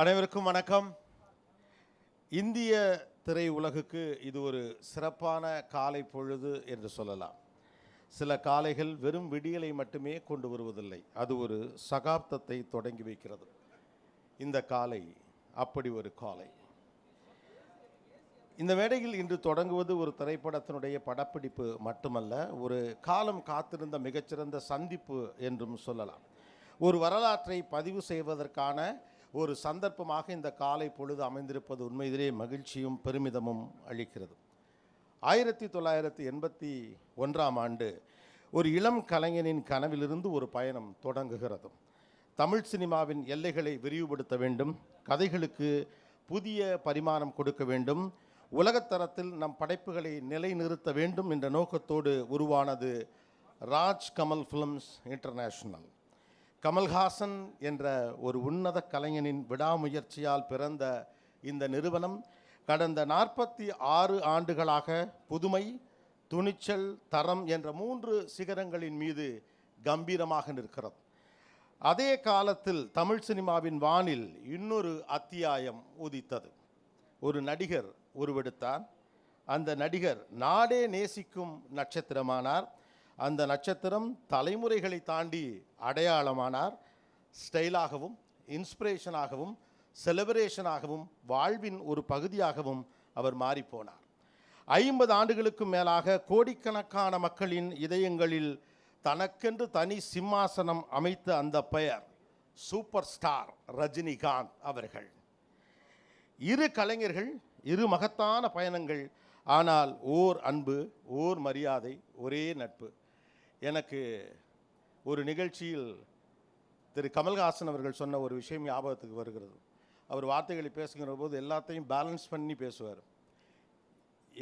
அனைவருக்கும் வணக்கம். இந்திய திரையுலகுக்கு இது ஒரு சிறப்பான காலை பொழுது என்று சொல்லலாம். சில காலைகள் வெறும் விடியலை மட்டுமே கொண்டு வருவதில்லை, அது ஒரு சகாப்தத்தை தொடங்கி வைக்கிறது. இந்த காலை அப்படி ஒரு காலை. இந்த மேடையில் இன்று தொடங்குவது ஒரு திரைப்படத்தினுடைய படப்பிடிப்பு மட்டுமல்ல, ஒரு காலம் காத்திருந்த மிகச்சிறந்த சந்திப்பு என்றும் சொல்லலாம். ஒரு வரலாற்றை பதிவு செய்வதற்கான ஒரு சந்தர்ப்பமாக இந்த காலை பொழுது அமைந்திருப்பது உண்மையிலே மகிழ்ச்சியும் பெருமிதமும் அளிக்கிறது. 1981ஆம் ஆண்டு ஒரு இளம் கலைஞனின் கனவிலிருந்து ஒரு பயணம் தொடங்குகிறது. தமிழ் சினிமாவின் எல்லைகளை விரிவுபடுத்த வேண்டும், கதைகளுக்கு புதிய பரிமாணம் கொடுக்க வேண்டும், உலகத்தரத்தில் நம் படைப்புகளை நிலைநிறுத்த வேண்டும் என்ற நோக்கத்தோடு உருவானது ராஜ் கமல் ஃபிலிம்ஸ் இன்டர்நேஷனல். கமல்ஹாசன் என்ற ஒரு உன்னத கலைஞனின் விடாமுயற்சியால் பிறந்த இந்த நிறுவனம் கடந்த 46 ஆண்டுகளாக புதுமை, துணிச்சல், தரம் என்ற 3 சிகரங்களின் மீது கம்பீரமாக நிற்கிறது. அதே காலத்தில் தமிழ் சினிமாவின் வானில் இன்னொரு அத்தியாயம் உதித்தது. ஒரு நடிகர் உருவெடுத்தார். அந்த நடிகர் நாடே நேசிக்கும் நட்சத்திரமானார். அந்த நட்சத்திரம் தலைமுறைகளை தாண்டி அடையாளமானார். ஸ்டைலாகவும், இன்ஸ்பிரேஷனாகவும், செலிப்ரேஷனாகவும், வாழ்வின் ஒரு பகுதியாகவும் அவர் மாறிப்போனார். 50 ஆண்டுகளுக்கும் மேலாக கோடிக்கணக்கான மக்களின் இதயங்களில் தனக்கென்று தனி சிம்மாசனம் அமைத்த அந்த பெயர் சூப்பர் ஸ்டார் ரஜினிகாந்த் அவர்கள். இரு கலைஞர்கள், இரு மகத்தான பயணங்கள், ஆனால் ஓர் அன்பு, ஓர் மரியாதை, ஒரே நட்பு. எனக்கு ஒரு நிகழ்ச்சியில் திரு கமல்ஹாசன் அவர்கள் சொன்ன ஒரு விஷயம் ஞாபகத்துக்கு வருகிறது. அவர் வார்த்தைகளை பேசுகிற போது எல்லாத்தையும் பேலன்ஸ் பண்ணி பேசுவார்.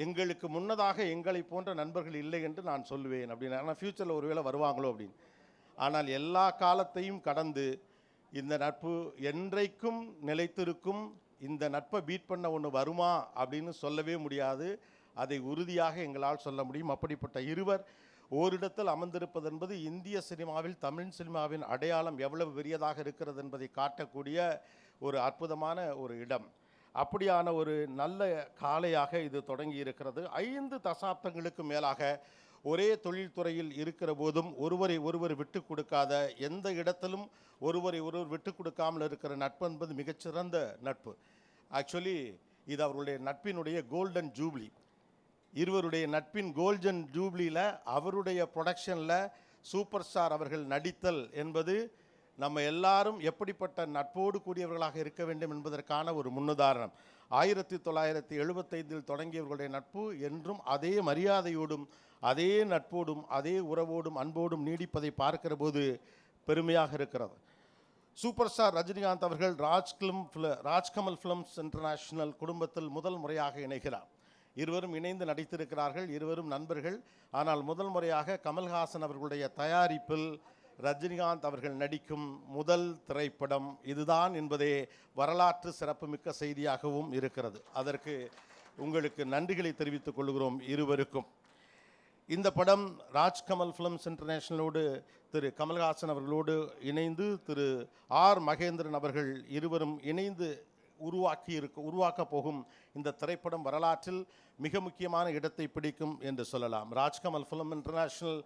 எங்களுக்கு முன்னதாக எங்களை போன்ற நண்பர்கள் இல்லை என்று நான் சொல்லுவேன் அப்படின்னு. ஆனால் ஃப்யூச்சரில் ஒருவேளை வருவாங்களோ அப்படின்னு. ஆனால் எல்லா காலத்தையும் கடந்து இந்த நட்பு என்றைக்கும் நிலைத்திருக்கும். இந்த நட்பை பீட் பண்ண ஒன்று வருமா அப்படின்னு சொல்லவே முடியாது. அதை உறுதியாக எங்களால் சொல்ல முடியும். அப்படிப்பட்ட இருவர் ஓரிடத்தில் அமர்ந்திருப்பது என்பது இந்திய சினிமாவில், தமிழ் சினிமாவின் அடையாளம் எவ்வளவு பெரியதாக இருக்கிறது என்பதை காட்டக்கூடிய ஒரு அற்புதமான ஒரு இடம். அப்படியான ஒரு நல்ல காலையாக இது தொடங்கி இருக்கிறது. 5 தசாப்தங்களுக்கு மேலாக ஒரே தொழில்துறையில் இருக்கிற போதும் ஒருவரை ஒருவர் விட்டு கொடுக்காத, எந்த இடத்திலும் ஒருவரை ஒருவர் விட்டு கொடுக்காமல் இருக்கிற நட்பு என்பது மிகச்சிறந்த நட்பு. ஆக்சுவலி இது அவர்களுடைய நட்பினுடைய கோல்டன் ஜூப்ளி. இருவருடைய நட்பின் கோல்டன் ஜூப்ளியில் அவருடைய ப்ரொடக்ஷனில் சூப்பர் ஸ்டார் அவர்கள் நடித்தல் என்பது நம்ம எல்லாரும் எப்படிப்பட்ட நட்போடு கூடியவர்களாக இருக்க வேண்டும் என்பதற்கான ஒரு முன்னுதாரணம். 1975 தொடங்கியவர்களுடைய நட்பு என்றும் அதே மரியாதையோடும், அதே நட்போடும், அதே உறவோடும், அன்போடும் நீடிப்பதை பார்க்கிற போது பெருமையாக இருக்கிறது. சூப்பர் ஸ்டார் ரஜினிகாந்த் அவர்கள் ராஜ்கமல் ஃபிலிம்ஸ் இன்டர்நேஷனல் குடும்பத்தில் முதல் முறையாக இணைகிறார். இருவரும் இணைந்து நடித்திருக்கிறார்கள். இருவரும் நண்பர்கள். ஆனால் முதல் முறையாக கமல்ஹாசன் அவர்களுடைய தயாரிப்பில் ரஜினிகாந்த் அவர்கள் நடிக்கும் முதல் திரைப்படம் இதுதான் என்பதே வரலாற்று சிறப்புமிக்க செய்தியாகவும் இருக்கிறது. அதற்கு உங்களுக்கு நன்றிகளை தெரிவித்துக் கொள்கிறோம் இருவருக்கும். இந்த படம் ராஜ்கமல் ஃபிலிம்ஸ் இன்டர்நேஷனலோடு திரு கமல்ஹாசன் அவர்களோடு இணைந்து திரு ஆர் மகேந்திரன் அவர்கள் இருவரும் இணைந்து உருவாக்கப் போகும் இந்த திரைப்படம் வரலாற்றில் மிக முக்கியமான இடத்தை பிடிக்கும் என்று சொல்லலாம். ராஜ்கமல் ஃபிலிம் இன்டர்நேஷனல்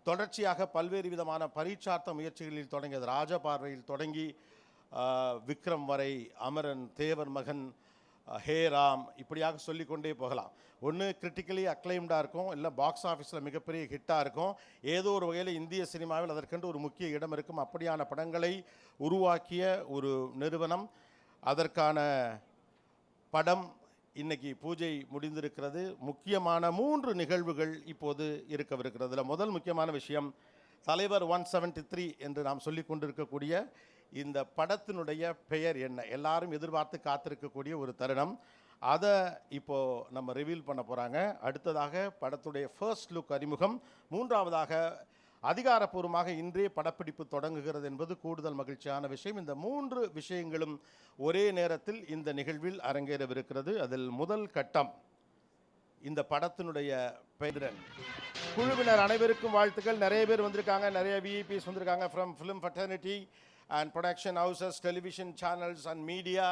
தொடர்ச்சியாக பல்வேறு விதமான பரீட்சார்த்த முயற்சிகளில் தொடங்கியது. ராஜபார்வையில் தொடங்கி விக்ரம் வரை, அமரன், தேவர் மகன், ஹே ராம், இப்படியாக சொல்லிக்கொண்டே போகலாம். ஒன்று கிரிட்டிக்கலி அக்ளைம்டாக இருக்கும், இல்லை பாக்ஸ் ஆஃபீஸில் மிகப்பெரிய ஹிட்டாக இருக்கும். ஏதோ ஒரு வகையில் இந்திய சினிமாவில் அதற்கென்று ஒரு முக்கிய இடம் இருக்கும். அப்படியான படங்களை உருவாக்கிய ஒரு நிறுவனம். அதற்கான படம் இன்னைக்கு பூஜை முடிந்திருக்கிறது. முக்கியமான 3 நிகழ்வுகள் இப்போது இருக்கவிருக்கிறது. முதல் முக்கியமான விஷயம், தலைவர் 173 என்று நாம் சொல்லி கொண்டிருக்கக்கூடிய இந்த படத்தினுடைய பெயர் என்ன, எல்லாரும் எதிர்பார்த்து காத்திருக்கக்கூடிய ஒரு தருணம். அதை இப்போது நம்ம ரிவீல் பண்ண போகிறாங்க. அடுத்ததாக படத்துடைய ஃபர்ஸ்ட் லுக் அறிமுகம். மூன்றாவதாக அதிகாரப்பூர்வமாக இன்றே படப்பிடிப்பு தொடங்குகிறது என்பது கூடுதல் மகிழ்ச்சியான விஷயம். இந்த 3 விஷயங்களும் ஒரே நேரத்தில் இந்த நிகழ்வில் அரங்கேறவிருக்கிறது. அதில் முதல் கட்டம் இந்த படத்தினுடைய பெயர். குழுவினர் அனைவருக்கும் வாழ்த்துக்கள். நிறைய பேர் வந்திருக்காங்க, நிறைய விஐபிஸ் வந்திருக்காங்க from film fraternity. And production houses, television channels and media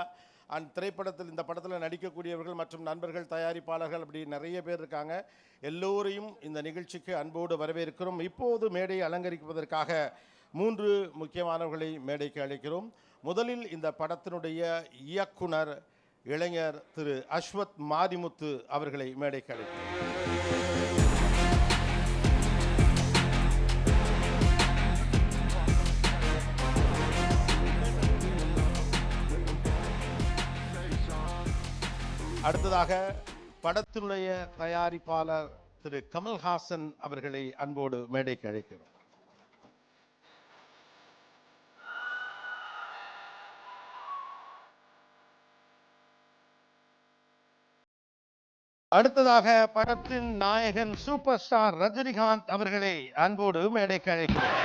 and திரைப்படத்தில் இந்த படத்தில் நடிக்கக்கூடியவர்கள் மற்றும் நண்பர்கள், தயாரிப்பாளர்கள், அப்படி நிறைய பேர் இருக்காங்க. எல்லோரையும் இந்த நிகழ்ச்சிக்கு அன்போடு வரவேற்கிறோம். இப்போது மேடையை அலங்கரிப்பதற்காக 3 முக்கியமானவர்களை மேடைக்கு அழைக்கிறோம். முதலில் இந்த படத்தினுடைய இயக்குனர் இளைஞர் திரு அஸ்வத் மாரிமுத்து அவர்களை மேடைக்கு அழைக்கிறோம். அடுத்ததாக படத்தினுடைய தயாரிப்பாளர் திரு கமல்ஹாசன் அவர்களை அன்போடு மேடைக்கு அழைக்கிறோம். அடுத்ததாக படத்தின் நாயகன் சூப்பர் ஸ்டார் ரஜினிகாந்த் அவர்களை அன்போடு மேடைக்கு அழைக்கிறோம்.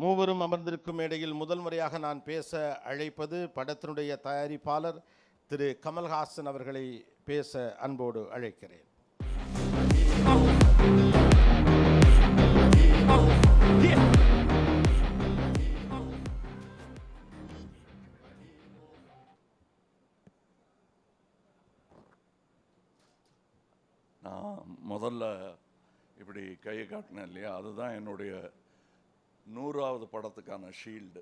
மூவரும் அமர்ந்திருக்கும் மேடையில் முதல் முறையாக நான் பேச அழைப்பது படத்தினுடைய தயாரிப்பாளர் திரு கமல்ஹாசன் அவர்களை பேச அன்போடு அழைக்கிறேன். நான் முதல்ல இப்படி கையை காட்டினேன் இல்லையா, அதுதான் என்னுடைய 100வது படத்துக்கான ஷீல்டு.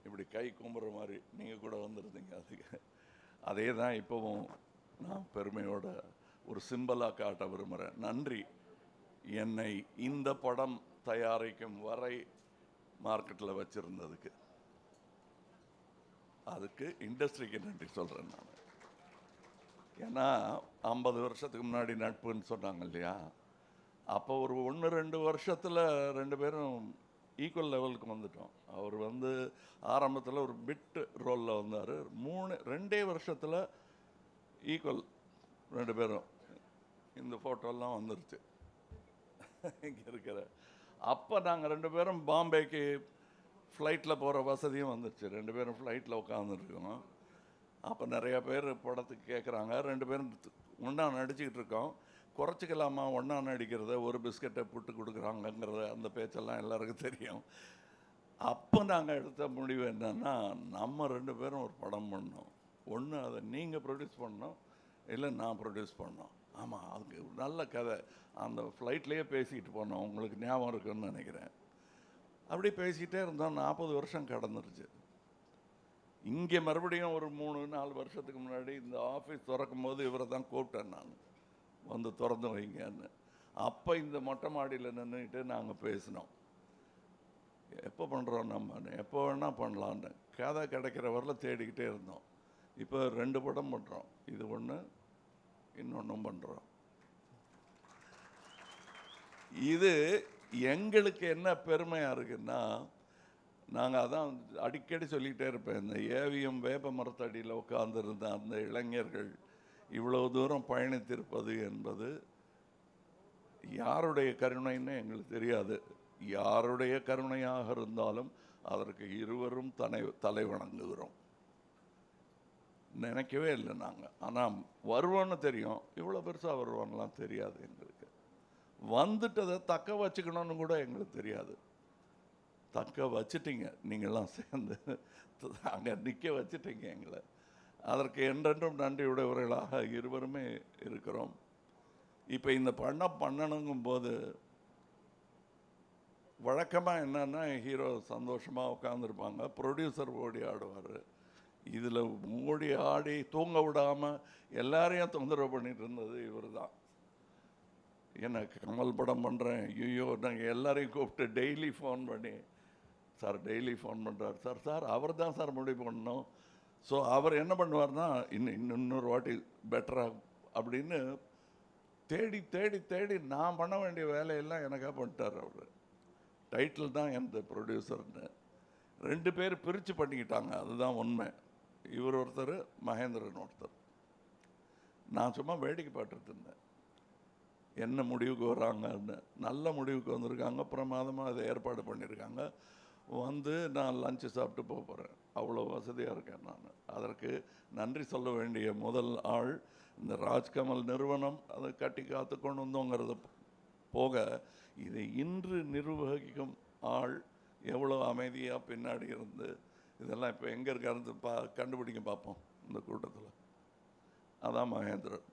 இப்படி கை கும்புற மாதிரி நீங்கள் கூட வந்துருந்தீங்க. அதுக்கு அதே தான் இப்போவும் நான் பெருமையோட ஒரு சிம்பலாக காட்ட விரும்புகிறேன். நன்றி, என்னை இந்த படம் தயாரிக்கும் வரை மார்க்கெட்டில் வச்சுருந்ததுக்கு. அதுக்கு இண்டஸ்ட்ரிக்கு நன்றி சொல்கிறேன் நான். ஏன்னா 50 வருஷத்துக்கு முன்னாடி நட்புன்னு சொன்னாங்க இல்லையா, அப்போ ஒரு 1-2 வருஷத்தில் 2 பேரும் ஈக்குவல் லெவலுக்கு வந்துட்டோம். அவர் ஆரம்பத்தில் ஒரு பிட் ரோலில் வந்தார். 2 வருஷத்தில் ஈக்குவல் 2 பேரும். இந்த ஃபோட்டோலாம் வந்துருச்சு இங்கே இருக்கிற. அப்போ நாங்கள் 2 பேரும் பாம்பேக்கு ஃப்ளைட்டில் போகிற வசதியும் வந்துருச்சு. 2 பேரும் ஃப்ளைட்டில் உட்காந்துருக்கோம். அப்போ நிறையா பேர் படத்துக்கு கேட்குறாங்க. 2 பேரும் ஒன்றா நடிச்சுக்கிட்டு இருக்கோம். குறைச்சிக்கலாமா ஒன்றா நடிக்கிறத, ஒரு பிஸ்கட்டை புட்டு கொடுக்குறாங்கங்கிறத, அந்த பேச்செல்லாம் எல்லாருக்கும் தெரியும். அப்போ நாங்கள் எடுத்த முடிவு என்னன்னா, நம்ம 2 பேரும் ஒரு படம் பண்ணோம். ஒன்று அதை நீங்கள் ப்ரொடியூஸ் பண்ணோம், இல்லை நான் ப்ரொடியூஸ் பண்ணோம். ஆமாம், அதுக்கு நல்ல கதை. அந்த ஃப்ளைட்லேயே பேசிக்கிட்டு போனோம், உங்களுக்கு ஞாபகம் இருக்குன்னு நினைக்கிறேன். அப்படி பேசிக்கிட்டே இருந்தோம். 40 வருஷம் கடந்துருச்சு. இங்கே மறுபடியும் ஒரு 3-4 வருஷத்துக்கு முன்னாடி இந்த ஆஃபீஸ் திறக்கும் போது இவரை தான் கூப்பிட்டேன் நான், வந்து திறந்து வைங்கன்னு. அப்போ இந்த மொட்டை மாடியில் நின்றுக்கிட்டு நாங்கள் பேசினோம், எப்போ பண்ணுறோம் நம்ம, எப்போ வேணால் பண்ணலான்னு. கதை கிடைக்கிற வரல தேடிக்கிட்டே இருந்தோம். இப்போ 2 படம் பண்ணுறோம். இது ஒன்று, இன்னொன்றும் பண்ணுறோம். இது எங்களுக்கு என்ன பெருமையாக இருக்குன்னா, நாங்கள் அதான் அடிக்கடி சொல்லிக்கிட்டே இருப்பேன், இந்த ஏவிஎம் வேப்ப மரத்தடியில் உட்கார்ந்துருந்த அந்த இளைஞர்கள் இவ்வளவு தூரம் பயணித்திருப்பது என்பது யாருடைய கருணைன்னு எங்களுக்கு தெரியாது. யாருடைய கருணையாக இருந்தாலும் அதற்கு இருவரும் தலை வணங்குகிறோம். நினைக்கவே இல்லை நாங்கள். ஆனால் வருவோன்னு தெரியும், இவ்வளோ பெருசாக வருவோன்னெலாம் தெரியாது எங்களுக்கு. வந்துட்டதை தக்க வச்சுக்கணும்னு கூட எங்களுக்கு தெரியாது. தக்க வச்சுட்டீங்க, நீங்கள்லாம் சேர்ந்து அங்கே நிற்க வச்சுட்டீங்க எங்களை. அதற்கு என்றென்றும் நன்றியுடையவர்களாக இருவருமே இருக்கிறோம். இப்போ இந்த பண்ணணுங்கும் போது வழக்கமாக என்னன்னா, ஹீரோ சந்தோஷமாக உட்காந்துருப்பாங்க, ப்ரொடியூசர் ஓடி ஆடுவார். இதில் ஓடி ஆடி தூங்க விடாமல் எல்லாரையும் தொந்தரவு பண்ணிட்டு இருந்தது இவர் தான். எனக்கு கமல் படம் பண்ணுறேன், ஐயோ நாங்கள் எல்லாரையும் கூப்பிட்டு டெய்லி ஃபோன் பண்ணி, சார் டெய்லி ஃபோன் பண்ணுறார், சார் அவர் தான் சார் முடிவு பண்ணணும். ஸோ அவர் என்ன பண்ணுவார்னா, இன்னொரு வாட்டி பெட்டராக அப்படின்னு தேடி தேடி தேடி நான் பண்ண வேண்டிய வேலையெல்லாம் எனக்காக பண்ணிட்டார் அவர். டைட்டில் தான் எந்த ப்ரொடியூசர்னு 2 பேர் பிரித்து பண்ணிக்கிட்டாங்க, அதுதான் உண்மை. இவர் ஒருத்தர், மகேந்திரன் ஒருத்தர். நான் சும்மா வேடிக்கை பார்த்துட்டு இருந்தேன் என்ன முடிவுக்கு வராங்கன்னு. நல்ல முடிவுக்கு வந்திருக்காங்க, பிரமாதமாக அதை ஏற்பாடு பண்ணியிருக்காங்க. வந்து நான் லஞ்சு சாப்பிட்டு போக போகிறேன். அவ்வளோ வசதியாக இருக்கேன் நான். அதற்கு நன்றி சொல்ல வேண்டிய முதல் ஆள் இந்த ராஜ்கமல் நிறுவனம். அதை கட்டி காத்து கொண்டு வந்தோங்கிறது போக, இதை இன்று நிர்வகிக்கும் ஆள் எவ்வளோ அமைதியாக பின்னாடி இருந்து இதெல்லாம் இப்போ எங்கே இருக்காரு கண்டுபிடிக்க பார்ப்போம் இந்த கூட்டத்தில். அதான் மகேந்திரன்.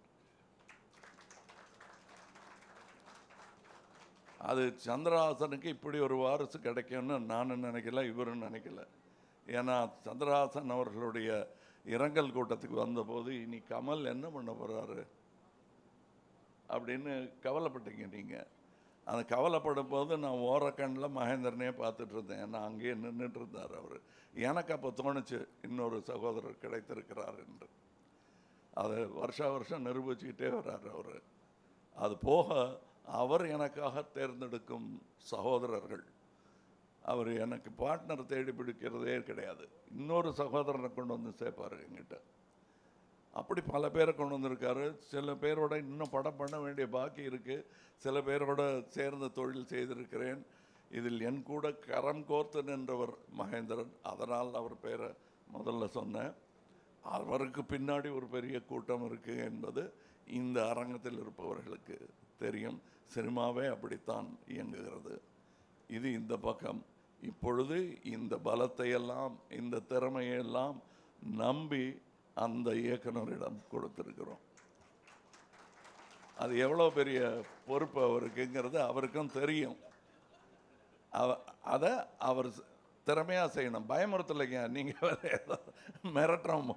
அது சந்திரஹாசனுக்கு இப்படி ஒரு வாரிசு கிடைக்கும்னு நானும் நினைக்கல, இவரும் நினைக்கல. ஏன்னா சந்திரஹாசன் அவர்களுடைய இரங்கல் கூட்டத்துக்கு வந்தபோது இனி கமல் என்ன பண்ண போகிறாரு அப்படின்னு கவலைப்பட்டீங்க நீங்கள். அந்த கவலைப்படும் போது நான் ஓரக்கண்ணில் மகேந்திரனே பார்த்துட்டு இருந்தேன். ஏன்னா அங்கேயே நின்றுட்டு இருந்தார் அவர். எனக்கு அப்போ தோணுச்சு இன்னொரு சகோதரர் கிடைத்திருக்கிறார் என்று. அதை வருஷம் நிரூபிச்சுக்கிட்டே வர்றார் அவர். அது போக அவர் எனக்காக தேர்ந்தெடுக்கும் சகோதரர்கள், அவர் எனக்கு பார்ட்னர் தேடி பிடிக்கிறதே கிடையாது. இன்னொரு சகோதரனை கொண்டு வந்து சேர்ப்பார் என்கிட்ட. அப்படி பல பேரை கொண்டு வந்திருக்காரு. சில பேரோட இன்னும் படம் பண்ண வேண்டிய பாக்கி இருக்குது. சில பேரோட சேர்ந்து தொழில் செய்திருக்கிறேன். இதில் என் கூட கரம் கோர்த்து நின்றவர் மகேந்திரன். அதனால் அவர் பேரை முதல்ல சொன்னேன். அவருக்கு பின்னாடி ஒரு பெரிய கூட்டம் இருக்குது என்பது இந்த அரங்கத்தில் இருப்பவர்களுக்கு தெரியும். சினிமாவே அப்படித்தான் இயங்குகிறது. இது இந்த பக்கம். இப்பொழுது இந்த பலத்தையெல்லாம் இந்த திறமையெல்லாம் நம்பி அந்த இயக்குனரிடம் கொடுத்துருக்கிறோம். அது எவ்வளோ பெரிய பொறுப்பு அவருக்குங்கிறது அவருக்கும் தெரியும். அதை அவர் திறமையாக செய்யணும். பயமுறுத்தலைங்க. நீங்கள் வேறு ஏதோ மிரட்டுறோம்.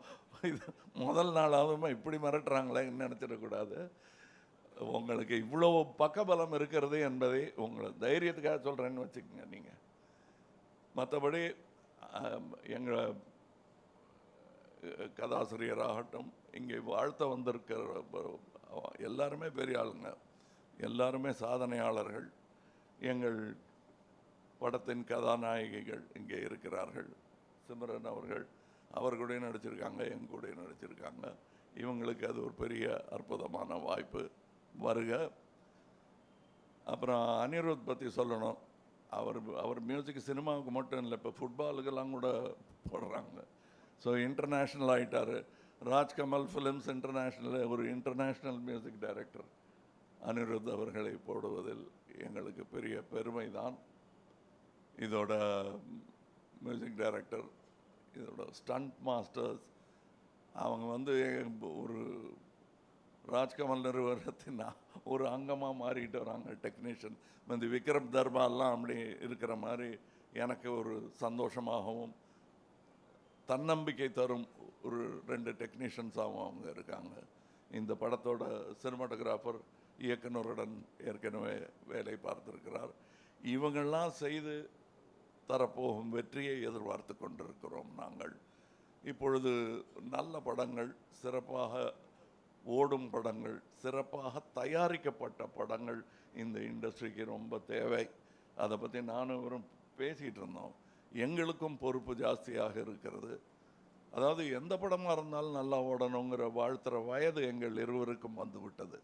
இது முதல் நாளாவது இப்படி மிரட்டுறாங்களேன்னு நினச்சிடக்கூடாது. உங்களுக்கு இவ்வளோ பக்கபலம் இருக்கிறது என்பதை உங்களை தைரியத்துக்காக சொல்கிறேன்னு வச்சுக்கோங்க நீங்கள். மற்றபடி எங்கள் கதாசிரியராகட்டும், இங்கே வாழ்த்த வந்திருக்கிற எல்லாருமே பெரிய ஆளுங்க, எல்லாருமே சாதனையாளர்கள். எங்கள் படத்தின் கதாநாயகிகள் இங்கே இருக்கிறார்கள். சிம்ரன் அவர் கூட நடிச்சிருக்காங்க, எங்க கூட நடிச்சிருக்காங்க. இவங்களுக்கு அது ஒரு பெரிய அற்புதமான வாய்ப்பு. வருக. அப்புறம் அனிருத் பற்றி சொல்லணும். அவர் மியூசிக் சினிமாவுக்கு மட்டும் இல்லை, இப்போ ஃபுட்பாலுக்கெல்லாம் கூட போடுறாங்க. ஸோ இன்டர்நேஷ்னல் ஆகிட்டார். ராஜ்கமல் ஃபிலிம்ஸ் இன்டர்நேஷ்னல் ஒரு இன்டர்நேஷ்னல் மியூசிக் டைரக்டர் அனிருத் அவர்களை போடுவதில் எங்களுக்கு பெரிய பெருமை தான். இதோட மியூசிக் டைரக்டர், இதோட ஸ்டண்ட் மாஸ்டர்ஸ், அவங்க வந்து ஒரு ராஜ்கமல் நிறுவனத்தின் ஒரு அங்கமாக மாறிட்டு வராங்க. டெக்னீஷியன் வந்து விக்ரம் தர்பாலாம் அப்படி இருக்கிற மாதிரி எனக்கு ஒரு சந்தோஷமாகவும் தன்னம்பிக்கை தரும் ஒரு 2 டெக்னீஷியன்ஸாகவும் அவங்க இருக்காங்க. இந்த படத்தோட சினிமாட்டோகிராஃபர் இயக்குனருடன் ஏற்கனவே வேலை பார்த்திருக்கிறார். இவங்கள்லாம் செய்து தரப்போகும் வெற்றியை எதிர்பார்த்து கொண்டிருக்கிறோம் நாங்கள். இப்பொழுது நல்ல படங்கள், சிறப்பாக ஓடும் படங்கள், சிறப்பாக தயாரிக்கப்பட்ட படங்கள் இந்த இண்டஸ்ட்ரிக்கு ரொம்ப தேவை. அதை பற்றி நானும் இவரும் பேசிகிட்டு இருந்தோம். எங்களுக்கும் பொறுப்பு ஜாஸ்தியாக இருக்கிறது. அதாவது எந்த படமாக இருந்தாலும் நல்லா ஓடணுங்கிற வாழ்த்துற வயது எங்கள் இருவருக்கும் வந்து விட்டது.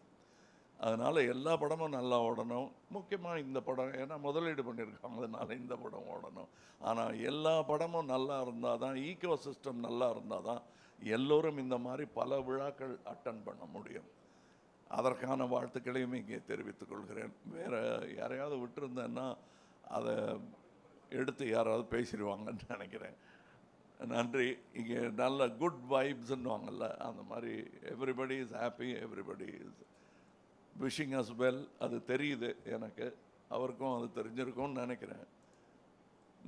அதனால் எல்லா படமும் நல்லா ஓடணும். முக்கியமாக இந்த படம், ஏன்னா முதலீடு பண்ணியிருக்காங்க, அதனால் இந்த படம் ஓடணும். ஆனால் எல்லா படமும் நல்லா இருந்தால் தான், ஈக்கோ சிஸ்டம் நல்லா இருந்தால் தான் எல்லோரும் இந்த மாதிரி பல விழாக்கள் அட்டன் பண்ண முடியும். அதற்கான வாழ்த்துக்களையும் இங்கே தெரிவித்துக் கொள்கிறேன். வேறு யாரையாவது விட்டுருந்தேன்னா அதை எடுத்து யாராவது பேசிடுவாங்கன்னு நினைக்கிறேன். நன்றி. இங்கே நல்ல குட் வைப்ஸ்ன்னுவாங்கல்ல, அந்த மாதிரி everybody is happy, everybody is wishing as well. அது தெரியுது எனக்கு, அவருக்கும் அது தெரிஞ்சிருக்கும்னு நினைக்கிறேன்.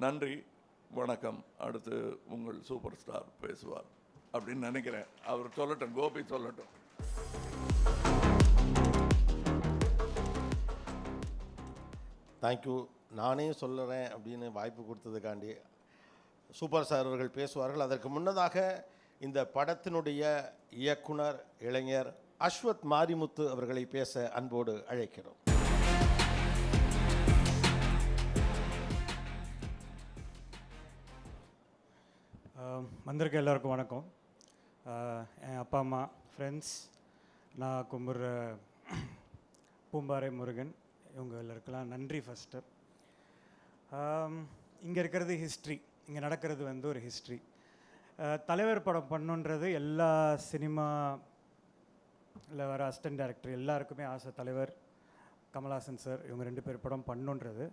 நன்றி, வணக்கம். அடுத்து உங்கள் சூப்பர் ஸ்டார் பேசுவார் அப்படின்னு நினைக்கிறேன். அவர் சொல்லட்டும், கோபி சொல்லட்டும். தேங்க்யூ. நானே சொல்லுறேன் அப்படின்னு வாய்ப்பு கொடுத்ததுக்காண்டி. சூப்பர் ஸ்டார் அவர்கள் பேசுவார்கள். அதற்கு முன்னதாக இந்த படத்தினுடைய இயக்குனர் இளைஞர் அஸ்வத் மாரிமுத்து அவர்களை பேச அன்போடு அழைக்கிறோம். வந்திருக்க எல்லாருக்கும் வணக்கம். என் அப்பா அம்மா, ஃப்ரெண்ட்ஸ், நான் கும்பிட்ற பூம்பாறை முருகன் இவங்க எல்லாருக்கெல்லாம் நன்றி ஃபஸ்ட்டு. இங்கே இருக்கிறது ஹிஸ்ட்ரி, இங்கே நடக்கிறது வந்து ஒரு ஹிஸ்ட்ரி. தலைவர் படம் பண்ணுன்றது எல்லா சினிமா இல்லை வர அசிஸ்டன்ட் டைரக்டர் எல்லாருக்குமே ஆசை. தலைவர், கமல்ஹாசன் சார் இவங்க 2 பேர் படம் பண்ணுன்றது.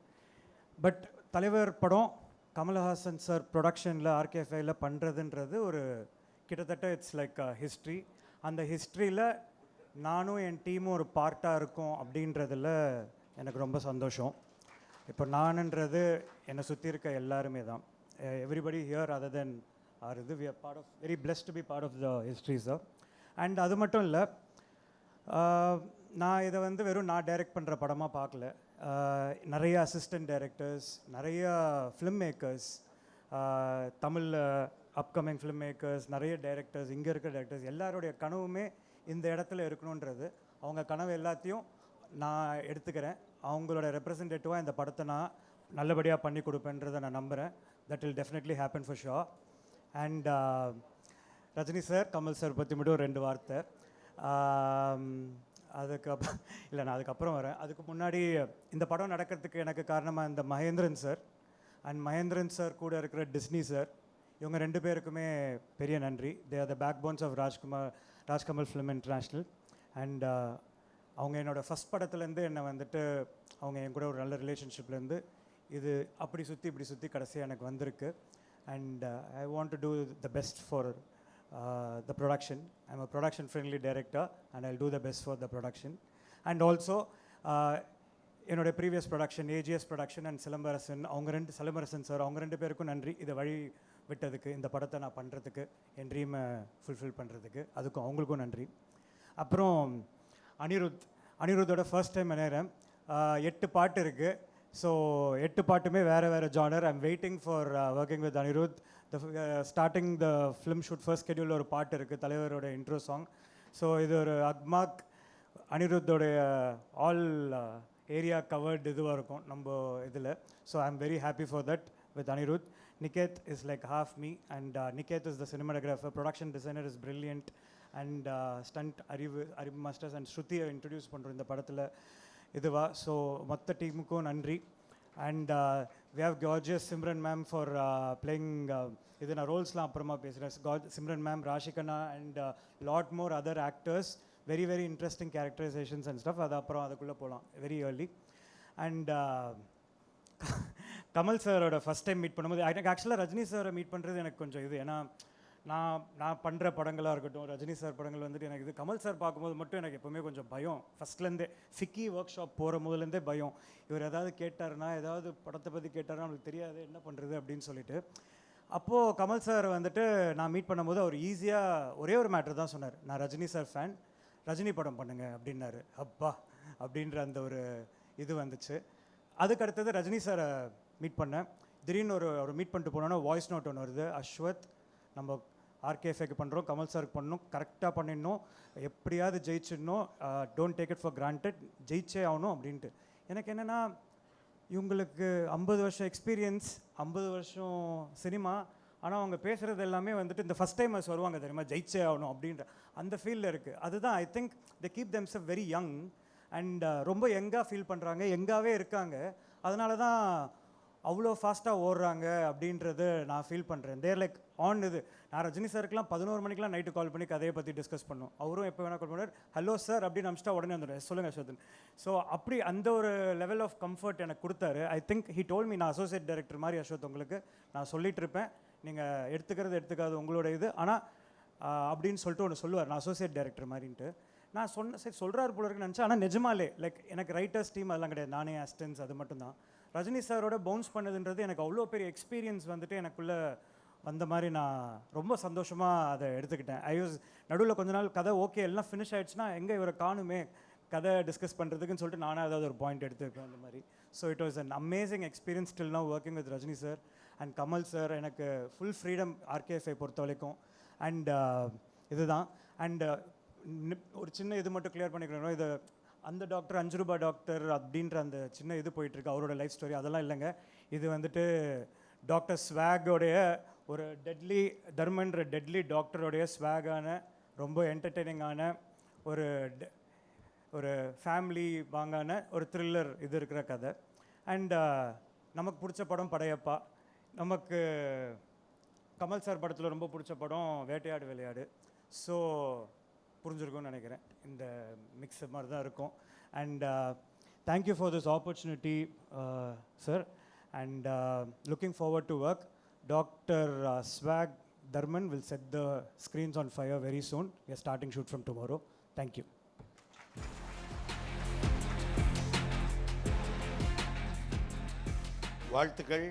பட் தலைவர் படம் கமல்ஹாசன் சார் ப்ரொடக்ஷனில் ஆர்கேஎஃப்ஐயில் பண்ணுறதுன்றது ஒரு கிட்டத்தட்ட இட்ஸ் லைக் ஹிஸ்ட்ரி. அந்த ஹிஸ்ட்ரியில் நானும் என் டீமும் ஒரு பார்ட்டாக இருக்கோம் அப்படின்றதில் எனக்கு ரொம்ப சந்தோஷம். இப்போ நானுன்றது என்னை சுற்றி இருக்க எல்லாருமே தான். Everybody here other than are இது we are part of very blessed to be part of the history sir. And அது மட்டும் இல்லை, நான் இதை வந்து வெறும் நான் டைரக்ட் பண்ணுற படமாக பார்க்கல. நிறைய அசிஸ்டன்ட் டைரக்டர்ஸ், நிறைய ஃபிலிம் மேக்கர்ஸ், தமிழில் அப்கமிங் ஃபிலிம் மேக்கர்ஸ், நிறைய டைரக்டர்ஸ், இங்கே இருக்கிற டைரக்டர்ஸ் எல்லாருடைய கனவுமே இந்த இடத்துல இருக்கணுன்றது. அவங்க கனவு எல்லாத்தையும் நான் எடுத்துக்கிறேன். அவங்களோட ரெப்ரசன்டேட்டிவாக இந்த படத்தை நான் நல்லபடியாக பண்ணி கொடுப்பேன்றதை நான் நம்புகிறேன். That will definitely happen for sure. And Rajini sir, Kamal sir பற்றி மட்டும் 2 வார்த்தை. அதுக்கப்புறம் இல்லை, நான் அதுக்கப்புறம் வரேன். அதுக்கு முன்னாடி இந்த படம் நடக்கிறதுக்கு எனக்கு காரணமாக இந்த Mahendran sir and Mahendran sir கூட இருக்கிற டிஸ்னி சார், இவங்க 2 பேருக்குமே பெரிய நன்றி. They are the backbones of Rajkamal film international. And அவங்க என்னோடய ஃபஸ்ட் படத்துலேருந்து என்னை வந்துட்டு அவங்க என் கூட ஒரு நல்ல ரிலேஷன்ஷிப்லேருந்து இது அப்படி சுற்றி இப்படி சுற்றி கடைசியாக எனக்கு வந்திருக்கு. And I want to do the best for the production. I'm a production friendly director and I'll do the best for the production. And also என்னோட previous production AGS production and Silambarasan, Silambarasan sir அவங்க 2 பேருக்கும் நன்றி. இதை வழி விட்டதுக்கு, இந்த படத்தை நான் பண்ணுறதுக்கு, என் ட்ரீமை ஃபுல்ஃபில் பண்ணுறதுக்கு, அதுக்கும் அவங்களுக்கும் நன்றி. அப்புறம் அனிருத்தோட ஃபர்ஸ்ட் டைம் நினைக்கிறேன். 8 பாட்டு இருக்குது. ஸோ 8 பாட்டுமே வேறு genre. I'm waiting for working with Anirudh. Starting the film shoot first ஸ்கெடியூலில் ஒரு பாட்டு இருக்குது, தலைவரோட இன்ட்ரோ சாங். ஸோ இது ஒரு அக்மாக் அனிருத்தோடைய ஆல் ஏரியா கவர்டு இதுவாக இருக்கும் நம்ம இதில். So I am very happy for that with Anirudh. Niketh is like half me and Niketh is the cinematographer. Production designer is brilliant. And stunt Arivu masters and ஸ்ருதியை இன்ட்ரடியூஸ் பண்ணுறோம் இந்த படத்தில் இதுவா. ஸோ மொத்த டீமுக்கும் நன்றி. And we have gorgeous Simran ma'am for playing. இது நான் ரோல்ஸ்லாம் அப்புறமா பேசுகிறேன். Simran ma'am, Raashi Khanna and lot more other actors. Very very interesting characterizations and stuff. அது அப்புறம் அதுக்குள்ளே போகலாம் வெரி ஏர்லி. அண்ட் கமல் சாரோட ஃபஸ்ட் டைம் மீட் பண்ணும்போது எனக்கு ஆக்சுவலாக ரஜினி சாரை மீட் பண்ணுறது எனக்கு கொஞ்சம் இது. ஏன்னா நான் பண்ணுற படங்களாக இருக்கட்டும், ரஜினி சார் படங்கள் வந்துட்டு எனக்கு இது. கமல் சார் பார்க்கும்போது மட்டும் எனக்கு எப்போவுமே கொஞ்சம் பயம். ஃபஸ்ட்லேருந்தே ஃபிக்கி ஒர்க் ஷாப் போகிற முதலேருந்தே பயம். இவர் ஏதாவது கேட்டாருன்னா, ஏதாவது படத்தை பற்றி கேட்டாருன்னா அவங்களுக்கு தெரியாது என்ன பண்ணுறது அப்படின்னு சொல்லிட்டு. அப்போது கமல் சார் வந்துட்டு நான் மீட் பண்ணும்போது அவர் ஈஸியாக ஒரே ஒரு மேட்ரு தான் சொன்னார். நான் ரஜினி சார் ஃபேன், ரஜினி படம் பண்ணுங்க அப்படின்னாரு. அப்பா அப்படின்ற அந்த ஒரு இது வந்துச்சு. அதுக்கு அடுத்தது ரஜினி சாரை மீட் பண்ணேன். திடீர்னு ஒரு மீட் பண்ணிட்டு போனோன்னா வாய்ஸ் நோட் ஒன்று வருது. அஸ்வத், நம்ம ஆர்கேஎஃப்ஐக்கு பண்ணுறோம், கமல் சாருக்கு பண்ணணும், கரெக்டாக பண்ணிடணும், எப்படியாவது ஜெயிச்சிடணும், don't take it for granted, ஜெயிச்சே ஆகணும் அப்படின்ட்டு. எனக்கு என்னென்னா, இவங்களுக்கு 50 வருஷம் எக்ஸ்பீரியன்ஸ், 50 வருஷம் சினிமா, ஆனால் அவங்க பேசுகிறது எல்லாமே வந்துட்டு இந்த ஃபஸ்ட் டைமர்ஸ் வருவாங்க தெரியுமா, ஜெயிச்சே ஆகணும் அப்படின்ற அந்த ஃபீல்டில் இருக்குது. அதுதான் I think they keep themself very young and ரொம்ப யங்காக ஃபீல் பண்ணுறாங்க, யங்காகவே இருக்காங்க. அதனால தான் அவ்வளோ ஃபாஸ்ட்டாக ஓடுறாங்க அப்படின்றது நான் ஃபீல் பண்ணுறேன். தேர் லைக் ஆன் இது. நான் ரஜினி சாருக்குலாம் 11 மணிக்கெலாம் நைட்டு கால் பண்ணி கதையை பற்றி டிஸ்கஸ் பண்ணோம். அவரும் எப்போ வேணால் கால் பண்ணுவார், ஹலோ சார் அப்படின்னு அமிச்சிட்டா உடனே வந்துடுவேன், சொல்லுங்கள் அஸ்வத்தன். ஸோ அப்படி அந்த ஒரு லெவல் ஆஃப் கம்ஃபர்ட் எனக்கு கொடுத்தாரு. I think he told me, நான் அசோசியேட் டைரக்டர் மாதிரி அஸ்வத் உங்களுக்கு நான் சொல்லிட்டு இருப்பேன், நீங்கள் எடுத்துக்காது உங்களோட இது, ஆனால் அப்படின்னு சொல்லிட்டு ஒன்று சொல்லுவார், நான் அசோசியேட் டைரக்டர் மாதிரின்ட்டு. நான் சரி சொல்கிறாரு போல இருக்குன்னு நினச்சேன். ஆனால் நிஜமாலே லைக் எனக்கு ரைட்டர்ஸ் டீம் அதெல்லாம் கிடையாது, நானே அசிஸ்டன்ஸ் அது மட்டும்தான். ரஜினி சாரோட பவுன்ஸ் பண்ணதுன்றது எனக்கு அவ்வளோ பெரிய எக்ஸ்பீரியன்ஸ் வந்துட்டு எனக்குள்ளே வந்த மாதிரி நான் ரொம்ப சந்தோஷமாக அதை எடுத்துக்கிட்டேன். நடுவில் கொஞ்ச நாள் கதை ஓகே எல்லாம் ஃபினிஷ் ஆகிடுச்சுன்னா எங்கே இவரை காணுமே கதை டிஸ்கஸ் பண்ணுறதுக்குன்னு சொல்லிட்டு நானே ஏதாவது ஒரு பாயிண்ட் எடுத்துருப்பேன் அந்த மாதிரி. So it was an amazing experience still now working with Rajini sir and Kamal sir. எனக்கு ஃபுல் ஃப்ரீடம் ஆர்கேஎஃப்ஐ பொறுத்த வரைக்கும். அண்ட் இதுதான். அண்ட் ஒரு சின்ன இது மட்டும் கிளியர் பண்ணிக்கிறோம், இது அந்த டாக்டர் 5 ரூபா டாக்டர் அப்படின்ற அந்த சின்ன இது போயிட்டுருக்கு அவரோட லைஃப் ஸ்டோரி, அதெல்லாம் இல்லைங்க. இது வந்துட்டு டாக்டர் ஸ்வாகோடைய ஒரு டெட்லி டாக்டரோடைய ஸ்வாகான ரொம்ப என்டர்டெய்னிங்கான ஒரு ஒரு ஃபேமிலி வாங்கான ஒரு த்ரில்லர் இது இருக்கிற கதை. அண்ட் நமக்கு பிடிச்ச படம் படையப்பா, நமக்கு கமல் சார் படத்தில் ரொம்ப பிடிச்ச படம் வேட்டையாடு விளையாடு. ஸோ புரிஞ்சிருக்கும்னு நினைக்கிறேன், இந்த மிக்ஸ் மாதிரி தான் இருக்கும். And thank you for this opportunity sir, and looking forward to work. Doctor swag Dharman will set the screens on fire very soon. We are starting shoot from tomorrow. Thank you. வாழ்த்துக்கள்.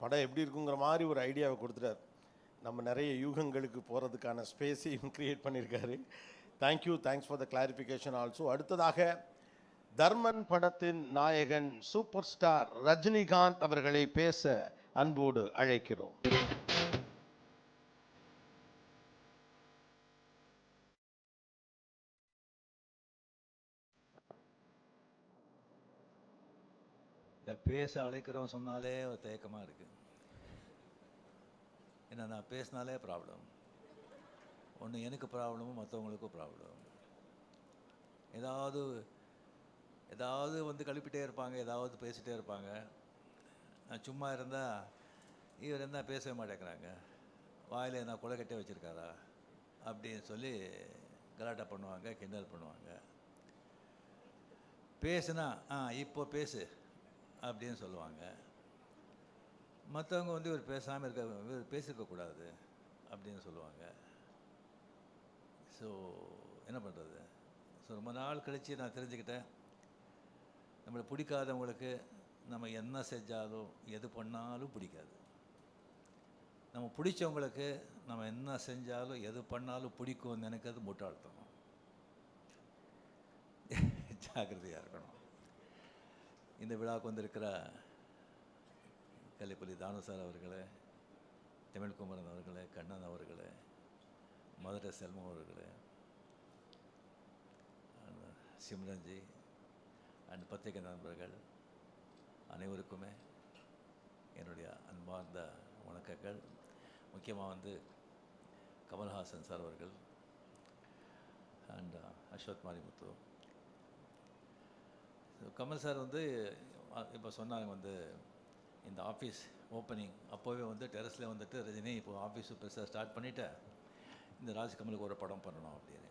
படம் எப்படி இருக்குங்கிற மாதிரி ஒரு ஐடியாவை கொடுத்துட்டார். நம்ம நிறைய யூகங்களுக்கு போகிறதுக்கான ஸ்பேஸையும் க்ரியேட் பண்ணியிருக்காரு. Thank you, thanks for the clarification also. அடுத்ததாக தர்மன் படத்தின் நாயகன் சூப்பர் ஸ்டார் ரஜினிகாந்த் அவர்களை பேச அன்போடு அழைக்கிறோம். இந்த பேச அழைக்கிறோம் சொன்னாலே ஒரு தயக்கமாக இருக்குது. ஏன்னா நான் பேசினாலே ப்ராப்ளம். ஒன்று எனக்கு ப்ராப்ளமும் மற்றவங்களுக்கும் ப்ராப்ளம். ஏதாவது வந்து கழிப்பிட்டே இருப்பாங்க, ஏதாவது பேசிகிட்டே இருப்பாங்க. நான் சும்மா இருந்தால் இவர் என்ன பேசவே மாட்டேங்கிறாங்க, வாயில் என்ன கொலை கட்டி வச்சுருக்காரா அப்படின்னு சொல்லி கலாட்டா பண்ணுவாங்க, கிண்டல் பண்ணுவாங்க. பேசுனா இப்போ பேசு அப்படின்னு சொல்லுவாங்க. மற்றவங்க வந்து இவர் பேசாமல் இவர் பேசியிருக்கக்கூடாது அப்படின்னு சொல்லுவாங்க. ஸோ என்ன பண்ணுறது? ஸோ ரொம்ப நாள் கழித்து நான் தெரிஞ்சுக்கிட்டேன், நம்மளை பிடிக்காதவங்களுக்கு நம்ம என்ன செஞ்சாலும் எது பண்ணாலும் பிடிக்காது. நம்ம பிடிச்சவங்களுக்கு நம்ம என்ன செஞ்சாலும் எது பண்ணாலும் பிடிக்கும்னு நினைக்கிறது முட்டாள்தனம். ஜாக்கிரதையாக இருக்கணும். இந்த விழாவுக்கு வந்திருக்கிற கல்லிப்பள்ளி தானசார் அவர்களே, தமிழ்குமரன் அவர்களே, கண்ணன் அவர்களே, மதுரை செல்வம் அவர்களே, சிம்ரன்ஜி அண்ட் பத்திரிகை நண்பர்கள் அனைவருக்குமே என்னுடைய அன்பார்ந்த வணக்கங்கள். முக்கியமாக வந்து கமல்ஹாசன் சார் அவர்கள் அண்ட் அஸ்வத் மாரிமுத்து. கமல் சார் வந்து இப்போ சொன்னாங்க வந்து இந்த ஆஃபீஸ் ஓப்பனிங் அப்போவே வந்து டெரஸில் வந்துட்டு ரஜினி இப்போ ஆஃபீஸ் பெருசாக ஸ்டார்ட் பண்ணிவிட்டேன், இந்த ராஜ்கமலுக்கு ஒரு படம் பண்ணணும் அப்படின்னு.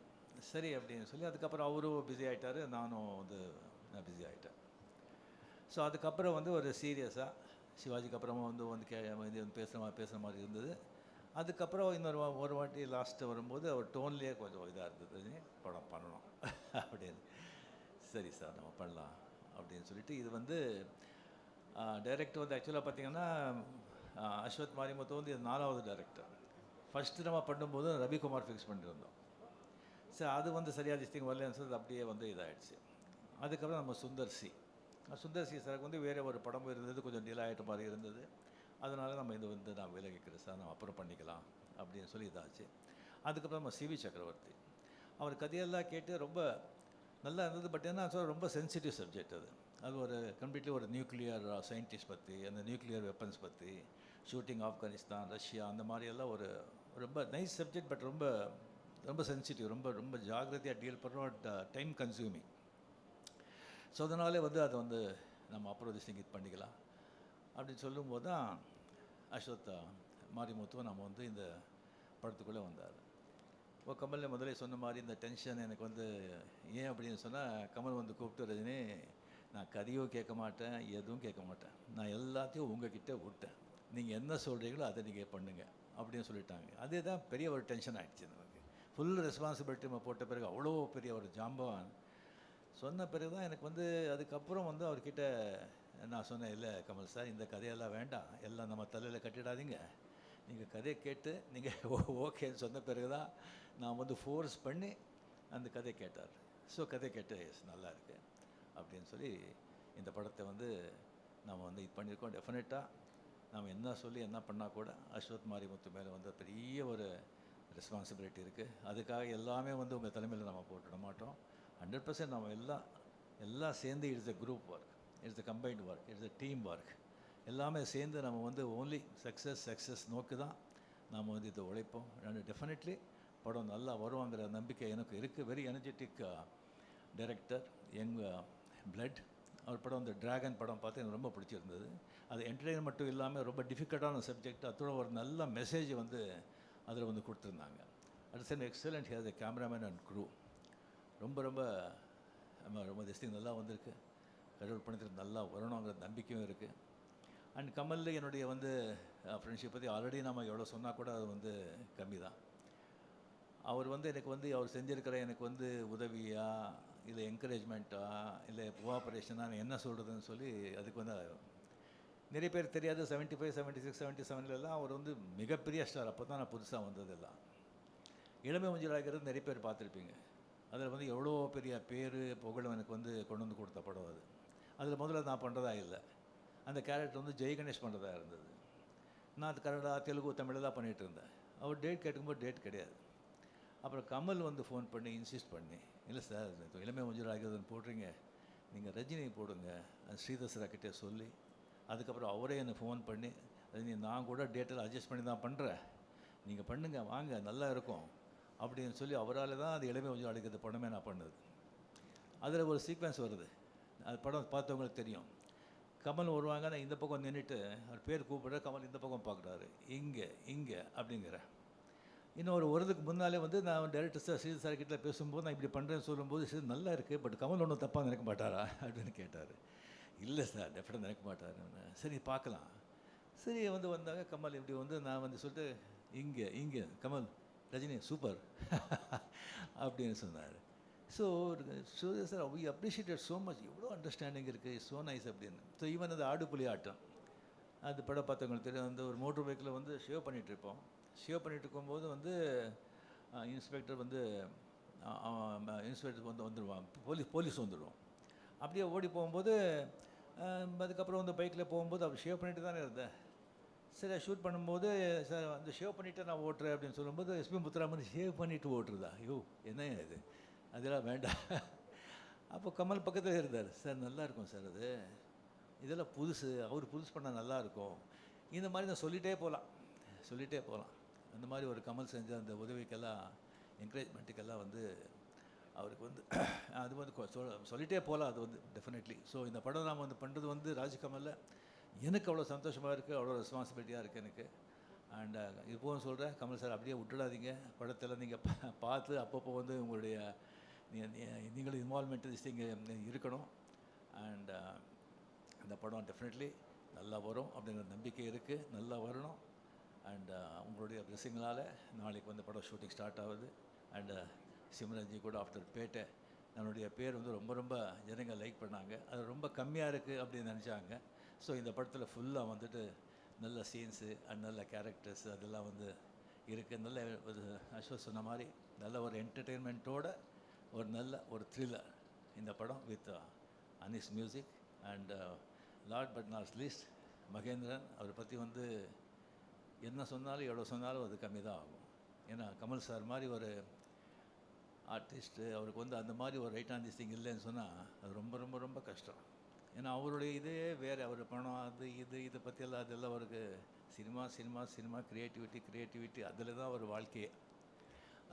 சரி அப்படின்னு சொல்லி அதுக்கப்புறம் அவரும் பிஸி ஆகிட்டார், நானும் வந்து நான் பிஸி ஆகிட்டேன். ஸோ அதுக்கப்புறம் வந்து ஒரு சீரியஸாக சிவாஜிக்கு அப்புறமா வந்து பேசுகிற மாதிரி இருந்தது. அதுக்கப்புறம் ஒரு வாட்டி லாஸ்ட்டு வரும்போது அவர் டோன்லேயே கொஞ்சம் இதாக இருந்தது, படம் பண்ணணும் அப்படின்னு. சரி சார் நம்ம பண்ணலாம் அப்படின்னு சொல்லிட்டு இது வந்து டைரக்டர் வந்து ஆக்சுவலாக பார்த்திங்கன்னா அஸ்வத் மாரிமுத்து வந்து இது 4வது டைரக்டர். ஃபஸ்ட்டு நம்ம பண்ணும்போது ரவிக்குமார் ஃபிக்ஸ் பண்ணியிருந்தோம். சரி அது வந்து சரியாக திஸ்டிங் வரலன்னு சொல்லி அப்படியே வந்து இதாகிடுச்சு. அதுக்கப்புறம் நம்ம சுந்தர் சி சாருக்கு வந்து வேறு ஒரு படம் இருந்தது, கொஞ்சம் டிலே ஆகிட்ட மாதிரி இருந்தது. அதனால் நம்ம இது வந்து நான் விலகிக்கிறேன் சார், நம்ம அப்புறம் பண்ணிக்கலாம் அப்படின்னு சொல்லி இதாச்சு. அதுக்கப்புறம் நம்ம சிவி சக்கரவர்த்தி அவர் கதையெல்லாம் கேட்டு ரொம்ப நல்லா இருந்தது. பட் என்ன சொல்ல ரொம்ப சென்சிட்டிவ் சப்ஜெக்ட் அது ஒரு கம்ப்ளீட்லி ஒரு நியூக்ளியர் சயின்டிஸ்ட் பற்றி, அந்த நியூக்ளியர் வெப்பன்ஸ் பற்றி, ஷூட்டிங் ஆப்கானிஸ்தான், ரஷ்யா, அந்த மாதிரியெல்லாம் ஒரு ரொம்ப நைஸ் சப்ஜெக்ட். பட் ரொம்ப ரொம்ப சென்சிட்டிவ், ரொம்ப ரொம்ப ஜாகிரதையாக டீல் பண்ணுறோம், டைம் கன்சியூமிங். ஸோ அதனாலே வந்து அதை வந்து நம்ம அப்புறம் இது பண்ணிக்கலாம் அப்படின்னு சொல்லும்போது தான் அஸ்வத் மாரிமுத்துவை நம்ம வந்து இந்த படத்துக்குள்ளே வந்தார். இப்போ கமல் முதலே சொன்ன மாதிரி இந்த டென்ஷன் எனக்கு வந்து ஏன் அப்படின்னு சொன்னால், கமல் வந்து கூப்பிட்டு ரஜினி நான் கதையும் கேட்க மாட்டேன், எதுவும் கேட்க மாட்டேன், நான் எல்லாத்தையும் உங்ககிட்ட விட்டேன், நீங்கள் என்ன சொல்கிறீங்களோ அதை நீங்கள் பண்ணுங்கள் அப்படின்னு சொல்லிட்டாங்க. அதே தான் பெரிய ஒரு டென்ஷன் ஆகிடுச்சு நமக்கு. ஃபுல் ரெஸ்பான்சிபிலிட்டி நம்ம போட்ட பிறகு அவ்வளோ பெரிய ஒரு ஜாம்பவான் சொன்ன பிறகு தான் எனக்கு வந்து அதுக்கப்புறம் வந்து அவர்கிட்ட நான் சொன்னேன், இல்லை கமல் சார் இந்த கதையெல்லாம் வேண்டாம், எல்லாம் நம்ம தலையில் கட்டிடாதீங்க, நீங்கள் கதையை கேட்டு நீங்கள் ஓகேன்னு சொன்ன பிறகு தான் நான் வந்து ஃபோர்ஸ் பண்ணி அந்த கதை கேட்டார். ஸோ கதை கேட்டு நல்லா இருக்கு அப்படின்னு சொல்லி இந்த படத்தை வந்து நம்ம வந்து இது பண்ணியிருக்கோம். டெஃபினட்டாக நம்ம என்ன சொல்லி என்ன பண்ணால் கூட அஸ்வத் மாரிமுத்து மேலே வந்து பெரிய ஒரு ரெஸ்பான்சிபிலிட்டி இருக்குது. அதுக்காக எல்லாமே வந்து உங்கள் தலைமையில் நம்ம போட்டுட மாட்டோம். 100% நம்ம எல்லாம் சேர்ந்து it's a group work, it's a combined work, it's a team work. எல்லாமே சேர்ந்து நம்ம வந்து ஓன்லி சக்ஸஸ் நோக்கி தான் நாம் வந்து இதை உழைப்போம். அண்ட் டெஃபினெட்லி படம் நல்லா வருவாங்கிற நம்பிக்கை எனக்கு இருக்குது. Very energetic director, young blood. அவர் படம் வந்து டிராகன் படம் பார்த்து எனக்கு ரொம்ப பிடிச்சிருந்தது. அது என்டர்டெயின் மட்டும் இல்லாமல் ரொம்ப டிஃபிகல்ட்டான சப்ஜெக்ட், அதோட ஒரு நல்ல மெசேஜ் வந்து அதில் வந்து கொடுத்துருந்தாங்க. At same excellent here the cameraman and crew. ரொம்ப ரொம்ப ரொம்ப திஸ்டிங் நல்லா வந்திருக்கு. கடவுள் பணத்தில் நல்லா வரணுங்கிற நம்பிக்கையும் இருக்குது. அண்ட் கமலில் என்னுடைய வந்து ஃப்ரெண்ட்ஷிப் பற்றி ஆல்ரெடி நம்ம எவ்வளோ சொன்னால் கூட அது வந்து கம்மி தான். அவர் வந்து எனக்கு வந்து அவர் செஞ்சுருக்கிற எனக்கு வந்து உதவியா இல்லை என்கரேஜ்மெண்ட்டா இல்லை கோஆப்ரேஷனாக நான் என்ன சொல்கிறதுன்னு சொல்லி அதுக்கு வந்து நிறைய பேர் தெரியாது. 75, 76, 77 அவர் வந்து மிகப்பெரிய ஸ்டார். அப்போ தான் நான் புதுசாக வந்ததெல்லாம். இளமை மஞ்சள் ஆகிறது நிறைய பேர் பார்த்துருப்பீங்க. அதில் வந்து எவ்வளோ பெரிய பேர் புகழும் எனக்கு வந்து கொண்டு வந்து கொடுத்த படம் அது. அதில் முதல்ல நான் பண்ணுறதா இல்லை, அந்த கேரக்டர் வந்து ஜெய் கணேஷ் பண்ணுறதா இருந்தது. நான் அது கன்னடா, தெலுங்கு, தமிழ் தான் பண்ணிகிட்டு இருந்தேன். அவர் டேட் கேட்கும்போது டேட் கிடையாது. அப்புறம் கமல் வந்து ஃபோன் பண்ணி இன்சிஸ்ட் பண்ணி, இல்லை சார் இளமை மஞ்சள் ஆகிறதுன்னு போடுறீங்க, நீங்கள் ரஜினி போடுங்க அது ஸ்ரீதர் சார்கிட்டே சொல்லி, அதுக்கப்புறம் அவரே என்னை ஃபோன் பண்ணி, ரஜினி நான் கூட டேட்டில் அட்ஜஸ்ட் பண்ணி தான் பண்ணுறேன், நீங்கள் பண்ணுங்கள் வாங்க நல்லா இருக்கும் அப்படின்னு சொல்லி அவரால் தான் அது இளமை மஞ்சள் அடிக்கிறது படமே நான் பண்ணது. அதில் ஒரு சீக்வன்ஸ் வருது, அது படம் பார்த்தவங்களுக்கு தெரியும். கமல் வருவாங்க, நான் இந்த பக்கம் நின்றுட்டு அவர் பேர் கூப்பிட்ற, கமல் இந்த பக்கம் பார்க்குறாரு, இங்கே இங்கே அப்படிங்கிற. இன்னும் ஒரு வருதுக்கு முன்னாலே வந்து நான் டைரக்டர் சார் ஸ்ரீதர் சார் கிட்ட பேசும்போது நான் இப்படி பண்ணுறேன்னு சொல்லும்போது, சரி நல்லா இருக்குது, பட் கமல் ஒன்றும் தப்பாக நினைக்க மாட்டாரா அப்படின்னு கேட்டார். இல்லை சார் டெஃபினட்டாக நினைக்க மாட்டார். சரி பார்க்கலாம். சரி வந்து வந்தாங்க கமல் இப்படி வந்து நான் வந்து சொல்லிட்டு இங்கே இங்கே கமல் ரஜினி சூப்பர் அப்படின்னு சொன்னார். So Suriya sir we appreciated so much, எவ்வளோ அண்டர்ஸ்டாண்டிங் இருக்குது, ஸோ நைஸ் அப்படின்னு. ஸோ ஈவன் அந்த ஆடுபுலி ஆட்டம் அது படம் பார்த்தவங்களுக்கு தெரியும். அந்த ஒரு மோட்டர் பைக்கில் வந்து ஷேவ் பண்ணிகிட்ருப்போம். ஷேவ் பண்ணிகிட்டு இருக்கும்போது வந்து இன்ஸ்பெக்டர் வந்து இன்ஸ்பெக்டர் வந்து வந்துடுவான், போலீஸ் வந்துடுவோம். அப்படியே ஓடி போகும்போது அதுக்கப்புறம் வந்து பைக்கில் போகும்போது அவர் ஷேவ் பண்ணிட்டு தானே இருந்தேன். சரி ஷூட் பண்ணும்போது சார் அந்த ஷேவ் பண்ணிவிட்டு நான் ஓட்டுறேன் அப்படின்னு சொல்லும்போது எஸ்பி முத்துராமன் ஷேவ் பண்ணிவிட்டு ஓட்டுறதா, ஐயோ என்ன இது, அதெல்லாம் வேண்டாம். அப்போ கமல் பக்கத்தில் இருந்தார். சார் நல்லா இருக்கும் சார், அது இதெல்லாம் புதுசு, அவர் புதுசு பண்ணால் நல்லாயிருக்கும். இந்த மாதிரி நான் சொல்லிகிட்டே போகலாம். அந்த மாதிரி ஒரு கமல் செஞ்ச அந்த உதவிக்கெல்லாம் என்கரேஜ்மெண்ட்டுக்கெல்லாம் வந்து அவருக்கு வந்து அது வந்து சொல்லிகிட்டே போகலாம் அது வந்து டெஃபினெட்லி. ஸோ இந்த படம் நாம் வந்து பண்ணுறது வந்து ராஜ்கமலில் எனக்கு அவ்வளோ சந்தோஷமாக இருக்குது, அவ்வளோ ரெஸ்பான்சிபிலிட்டியாக இருக்குது எனக்கு. அண்ட் இப்போவும் சொல்கிறேன், கமல் சார் அப்படியே விட்டுடாதீங்க, படத்தில் நீங்கள் பார்த்து அப்பப்போ வந்து உங்களுடைய நீங்களும் இன்வால்மெண்ட் இங்கே இருக்கணும். அண்ட் இந்த படம் டெஃபினெட்லி நல்லா வரும் அப்படிங்கிற நம்பிக்கை இருக்குது, நல்லா வரணும். அண்ட் உங்களுடைய பிளெஸிங்களால் நாளைக்கு வந்து படம் ஷூட்டிங் ஸ்டார்ட் ஆகுது. அண்டு சிம்ரன்ஜி கூட ஆஃப்டர் பேட்டை என்னுடைய பேர் வந்து ரொம்ப ரொம்ப ஜனங்க லைக் பண்ணாங்க. அது ரொம்ப கம்மியாக இருக்குது அப்படின்னு நினச்சாங்க. ஸோ இந்த படத்தில் ஃபுல்லாக வந்துட்டு நல்ல சீன்ஸு அண்ட் நல்ல கேரக்டர்ஸ் அதெல்லாம் வந்து இருக்குது. நல்ல ஒரு அஸ்வத் சொன்ன மாதிரி நல்ல ஒரு என்டர்டெயின்மெண்ட்டோட ஒரு நல்ல ஒரு த்ரில்லர் இந்த படம் with Anis music. And last but not least Mahendran, அவரை பற்றி வந்து என்ன சொன்னாலும் எவ்வளோ சொன்னாலும் அது கம்மி தான் ஆகும். ஏன்னா கமல் சார் மாதிரி ஒரு ஆர்டிஸ்ட்டு அவருக்கு வந்து அந்த மாதிரி ஒரு ரைட் ஆன் திஸ் திங் இல்லைன்னு சொன்னால் அது ரொம்ப ரொம்ப ரொம்ப கஷ்டம். ஏன்னா அவருடைய இதே வேறு, அவர் பணம் அது இதை பற்றியெல்லாம் அதெல்லாம் அவருக்கு சினிமா க்ரியேட்டிவிட்டி அதில் தான் அவர் வாழ்க்கையே.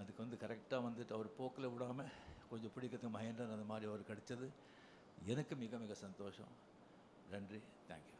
அதுக்கு வந்து கரெக்டாக வந்துட்டு அவர் போக்கில் விடாமல் கொஞ்சம் பிடிக்கிறதுக்கு மகேந்திரன் அந்த மாதிரி அவர் கிடைச்சது எனக்கு மிக மிக சந்தோஷம். நன்றி, தேங்க்யூ.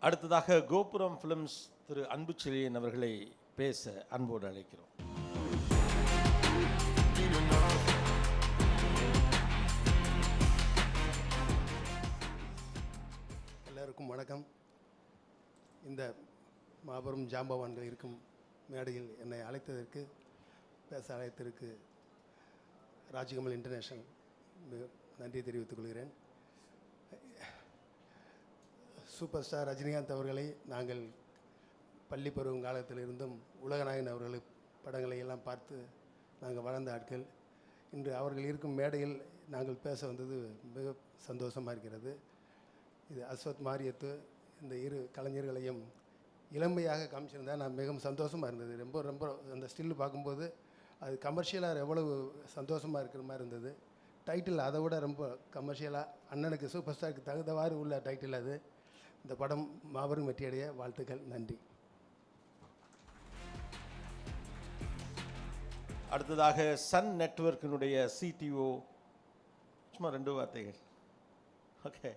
அடுத்ததாக கோபுரம் ஃபிலிம்ஸ் திரு அன்புச்செழியன் அவர்களை பேச அன்போடு அழைக்கிறோம். எல்லாருக்கும் வணக்கம். இந்த மாபெரும் ஜாம்பவான்கள் இருக்கும் மேடையில் என்னை அழைத்ததற்கு, பேச அழைத்ததற்கு ராஜ்கமல் இன்டர்நேஷனல் நன்றி தெரிவித்துக் கொள்கிறேன். சூப்பர் ஸ்டார் ரஜினிகாந்த் அவர்களை நாங்கள் பள்ளி பருவம் காலத்திலிருந்தும் உலகநாயகன் அவர்கள் படங்களை எல்லாம் பார்த்து நாங்கள் வளர்ந்த ஆட்கள். இன்று அவர்கள் இருக்கும் மேடையில் நாங்கள் பேச வந்தது மிக சந்தோஷமாக இருக்கிறது. இது அஸ்வத் மாரியத்து இந்த இரு கலைஞர்களையும் இளமையாக காமிச்சிருந்தா நான் மிகவும் சந்தோஷமாக இருந்தது. ரொம்ப ரொம்ப அந்த ஸ்டில்லு பார்க்கும்போது அது கமர்ஷியலாக எவ்வளவு சந்தோஷமாக இருக்கிற மாதிரி இருந்தது. டைட்டில் அதை விட ரொம்ப கமர்ஷியலாக அண்ணனுக்கு சூப்பர் ஸ்டாருக்கு தகுந்தவாறு உள்ள டைட்டில் அது. இந்த படம் மாபெரும் வெற்றியடைய வாழ்த்துக்கள். நன்றி. அடுத்ததாக சன் நெட்வொர்க்கினுடைய சிடிஓ, சும்மா 2 வார்த்தைகள். ஓகே.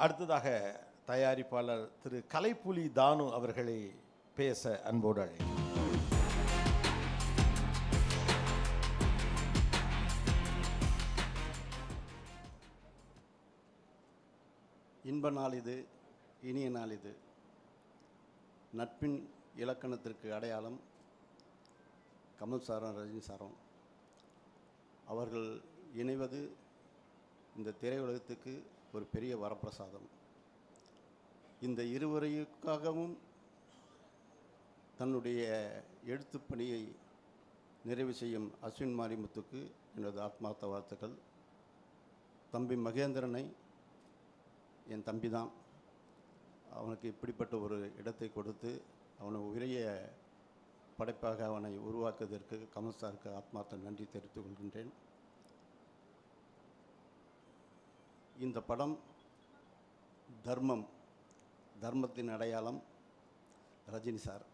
அடுத்ததாக தயாரிப்பாளர் திரு கலைப்புலி தானு அவர்களை பேச அன்போடு அழைக்கிறேன். இன்ப நாள் இது, இனிய நாள் இது. நட்பின் இலக்கணத்திற்கு அடையாளம் கமல் சாரும் ரஜினி சாரும். அவர்கள் இணைவது இந்த திரையுலகத்துக்கு ஒரு பெரிய வரப்பிரசாதம். இந்த இருவரைக்காகவும் தன்னுடைய எழுத்துப் பணியை நிறைவு செய்யும் அஸ்வின் மாரிமுத்துக்கு எனது ஆத்மார்த்த வாழ்த்துக்கள். தம்பி மகேந்திரனை, என் தம்பி தான், அவனுக்கு இப்படிப்பட்ட ஒரு இடத்தை கொடுத்து அவனை உரிய படைப்பாக அவனை உருவாக்குவதற்கு கமல் சாருக்கு ஆத்மார்த்த நன்றி தெரிவித்துக் கொள்கின்றேன். இந்த படம் தர்மத்தின் அடையாளம் ரஜினி சார்.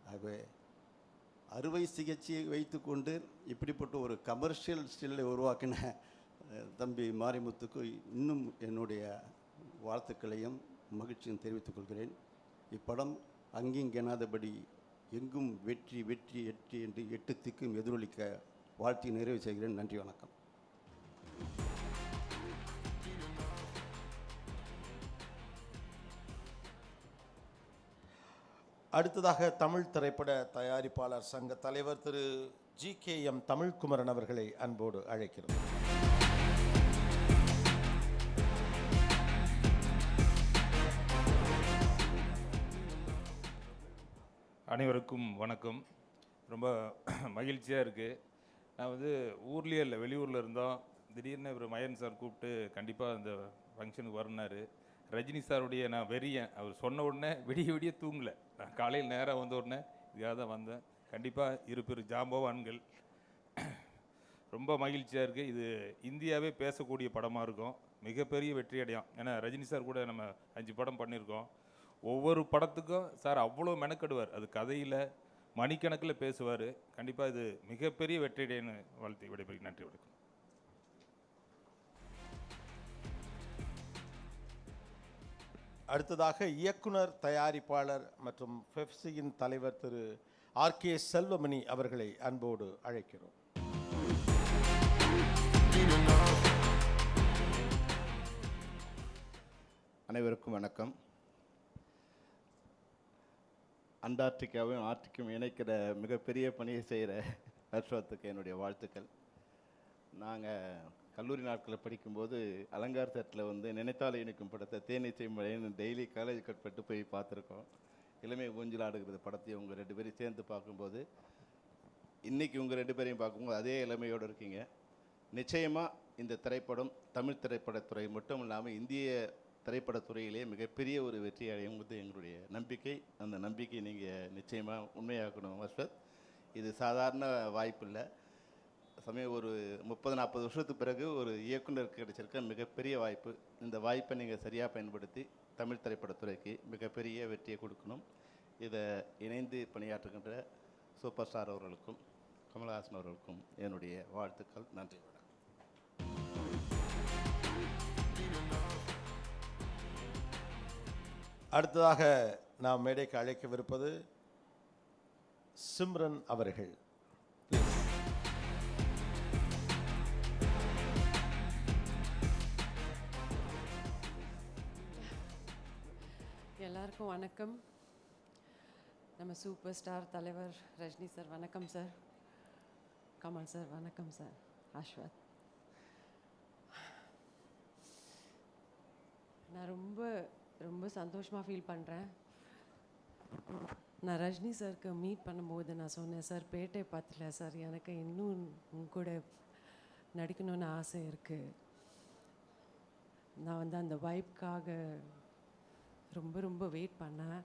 ஆகவே அறுவை சிகிச்சையை வைத்துக்கொண்டு இப்படிப்பட்ட ஒரு கமர்ஷியல் ஸ்டில்லை உருவாக்கின தம்பி மாரிமுத்துக்கு இன்னும் என்னுடைய வாழ்த்துக்களையும் மகிழ்ச்சியும் தெரிவித்துக் கொள்கிறேன். இப்படம் அங்கிங்கெனாதபடி எங்கும் வெற்றி வெற்றி வெற்றி என்று 8 திக்கும் எதிரொலிக்க வாழ்த்தி நிறைவு செய்கிறேன். நன்றி, வணக்கம். அடுத்ததாக தமிழ் திரைப்பட தயாரிப்பாளர் சங்க தலைவர் திரு GKM தமிழ்குமரன் அவர்களை அன்போடு அழைக்கிறோம். அனைவருக்கும் வணக்கம். ரொம்ப மகிழ்ச்சியாக இருக்குது. நான் வந்து ஊர்லேயே இல்லை, வெளியூரில் இருந்தோம். திடீர்னு இவர் மயன் சார் கூப்பிட்டு கண்டிப்பாக இந்த ஃபங்க்ஷனுக்கு வரனார். ரஜினி சாருடைய நான் வெறியன். அவர் சொன்ன உடனே விடிய விடிய தூங்கலை. நான் காலையில் நேராக வந்த உடனே இதுக்காக தான் வந்தேன். கண்டிப்பாக இரு ஜாம்பவான்கள். ரொம்ப மகிழ்ச்சியாக இருக்குது. இது இந்தியாவே பேசக்கூடிய படமாக இருக்கும். மிகப்பெரிய வெற்றி அடையும். ஏன்னா ரஜினி சார் கூட நம்ம 5 படம் பண்ணியிருக்கோம். ஒவ்வொரு படத்துக்கும் சார் அவ்வளோ மெனக்கெடுவார். அது கதையில் மணிக்கணக்கில் பேசுவார். கண்டிப்பாக இது மிகப்பெரிய வெற்றியடைன்னு வாழ்த்து விடைபெறுகிறேன். நன்றி, வணக்கம். அடுத்ததாக இயக்குனர், தயாரிப்பாளர் மற்றும் பெப்சியின் தலைவர் திரு RK செல்வமணி அவர்களை அன்போடு அழைக்கிறோம். அனைவருக்கும் வணக்கம். அண்டார்டிகாவும் ஆர்டிக்கும் இணைக்கிற மிகப்பெரிய பணியை செய்கிற அஸ்வத்துக்கு என்னுடைய வாழ்த்துக்கள். நாங்கள் கல்லூரி நாட்களில் படிக்கும்போது அலங்கார் செட்டில் வந்து நினைத்தால் இணைக்கும் படத்தை தேனீச்சை மழைன்னு டெய்லி காலேஜ் கட்பட்டு போய் பார்த்துருக்கோம். இளமை ஊஞ்சல் ஆடுகிறது படத்தையும் உங்கள் 2 பேரையும் சேர்ந்து பார்க்கும்போது, இன்றைக்கி உங்கள் 2 பேரையும் பார்க்கும்போது அதே இளமையோடு இருக்கீங்க. நிச்சயமாக இந்த திரைப்படம் தமிழ் திரைப்படத்துறை மட்டும் இல்லாமல் இந்திய திரைப்படத்துறையிலே மிகப்பெரிய ஒரு வெற்றி அடையும்போது எங்களுடைய நம்பிக்கை. அந்த நம்பிக்கை நீங்கள் நிச்சயமாக உண்மையாக்கணும் அஸ்வத். இது சாதாரண வாய்ப்பு இல்லை. சமயம் ஒரு 30-40 வருஷத்துக்கு பிறகு ஒரு இயக்குனருக்கு கிடைச்சிருக்க மிகப்பெரிய வாய்ப்பு. இந்த வாய்ப்பை நீங்கள் சரியாக பயன்படுத்தி தமிழ் திரைப்படத்துறைக்கு மிகப்பெரிய வெற்றியை கொடுக்கணும். இதை இணைந்து பணியாற்றுகின்ற சூப்பர் ஸ்டார் அவர்களுக்கும் கமல்ஹாசன் அவர்களுக்கும் என்னுடைய வாழ்த்துக்கள். நன்றி, வணக்கம். அடுத்ததாக நாம் மேடைக்கு அழைக்கவிருப்பது சிம்ரன் அவர்கள். எல்லாருக்கும் வணக்கம். நம்ம சூப்பர் ஸ்டார் தலைவர் ரஜினி சார் வணக்கம் சார். கமல் சார் வணக்கம் சார். அஸ்வத், நான் ரொம்ப ரொம்ப சந்தோஷமாக ஃபீல் பண்ணுறேன். நான் ரஜினி சாருக்கு மீட் பண்ணும்போது நான் சொன்னேன், சார் பேட்டை பத்தல சார், எனக்கு இன்னும் உங்க கூட நடிக்கணும்னு ஆசை இருக்குது. நான் வந்து அந்த வைப்காக ரொம்ப ரொம்ப வெயிட் பண்ணேன்.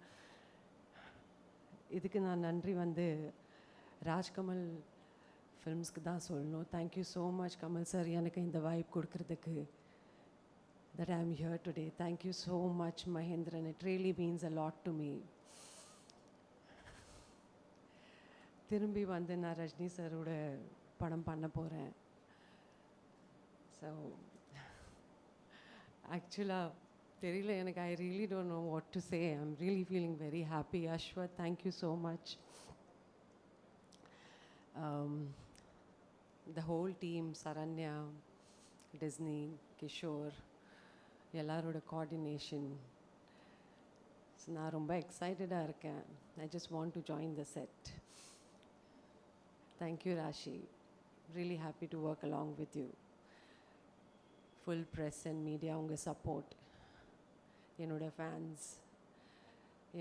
இதுக்கு நான் நன்றி வந்து ராஜ்கமல் ஃபிலிம்ஸ்க்கு தான் சொல்லணும். Thank you so much Kamal sir, எனக்கு இந்த வைப் கொடுக்கறதுக்கு. that I am here today. Thank you so much, Mahendran. It really means a lot to me. திரும்பி வந்து நான் ரஜினி சாரோட படம் பண்ண போகிறேன். ஸோ ஆக்சுவலாக தெரியல எனக்கு. I really don't know what to say. I am really feeling very happy. Ashwath, thank you so much. The whole team, Saranya, Disney, Kishore, எல்லாரோட கோஆர்டினேஷன். ஸோ நான் ரொம்ப எக்ஸைட்டடாக இருக்கேன். I just want to join the set. Thank you Raashi. Really happy to work along with you. Full press and media உங்கள் support, என்னோட fans,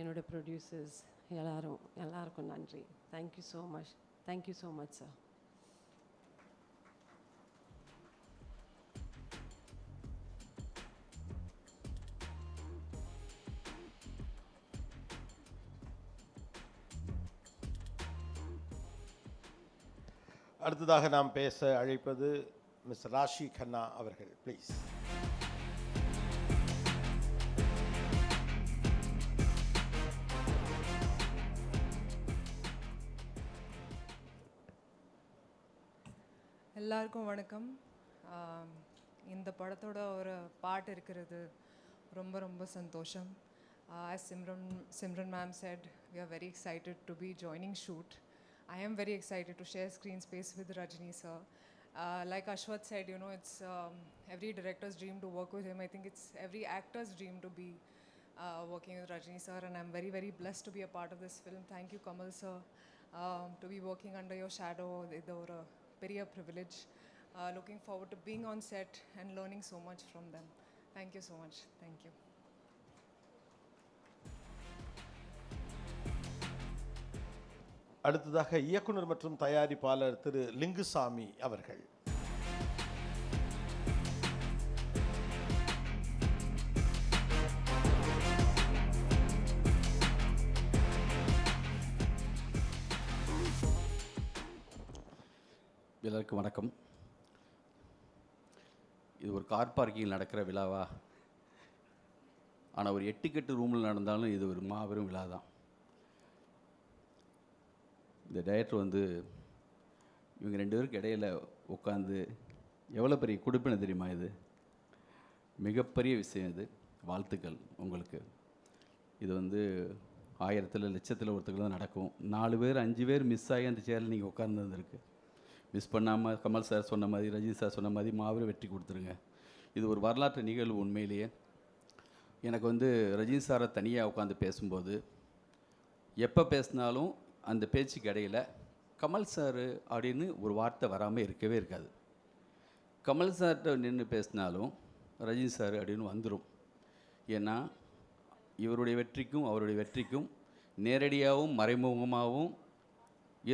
என்னோட producers எல்லாருக்கும் நன்றி. Thank you so much. Thank you so much sir. அடுத்ததாக நாம் பேச அழைப்பது மிஸ் ராஷி கண்ணா அவர்கள். ப்ளீஸ். எல்லாருக்கும் வணக்கம். இந்த படத்தோட ஒரு பாட்டு இருக்கிறது ரொம்ப ரொம்ப சந்தோஷம். As Simran ma'am said, we are very excited to be joining shoot. I am very excited to share screen space with Rajni sir. Like Ashwath said, you know, it's every director's dream to work with him. I think it's every actor's dream to be working with Rajni sir, and I'm very, very blessed to be a part of this film. Thank you, Kamal sir, to be working under your shadow. It's a very privilege. Looking forward to being on set and learning so much from them. Thank you so much. Thank you. அடுத்ததாக இயக்குனர் மற்றும் தயாரிப்பாளர் திரு லிங்குசாமி அவர்கள். எல்லாருக்கும் வணக்கம். இது ஒரு car பார்க்கிங்கில் நடக்கிற விழாவா? ஆனால் ஒரு 8 ரூமில் நடந்தாலும் இது ஒரு மாபெரும் விழா தான். இந்த டைரக்டர் வந்து இவங்க 2 பேருக்கு இடையில் உட்காந்து எவ்வளோ பெரிய கொடுப்பினை தெரியுமா? இது மிகப்பெரிய விஷயம். இது வாழ்த்துக்கள் உங்களுக்கு. இது வந்து 1000 லட்சத்தில் ஒருத்தருக்கு தான் நடக்கும். 4 பேர் 5 பேர் மிஸ் ஆகி அந்த சேரில் நீங்கள் உட்கார்ந்துருக்கு. மிஸ் பண்ணாமல் கமல் சார் சொன்ன மாதிரி, ரஜினி சார் சொன்ன மாதிரி மாபெரும் வெற்றி கொடுத்துருங்க. இது ஒரு வரலாற்று நிகழ்வு. உண்மையிலேயே எனக்கு வந்து ரஜினி சாரை தனியாக உட்காந்து பேசும்போது எப்போ பேசினாலும் அந்த பேச்சுக்கு இடையில் கமல் சார் அப்படின்னு ஒரு வார்த்தை வராமல் இருக்கவே இருக்காது. கமல் சார்கிட்ட நின்று பேசினாலும் ரஜினி சார் அப்படின்னு வந்துடும். ஏன்னா இவருடைய வெற்றிக்கும் அவருடைய வெற்றிக்கும் நேரடியாகவும் மறைமுகமாகவும்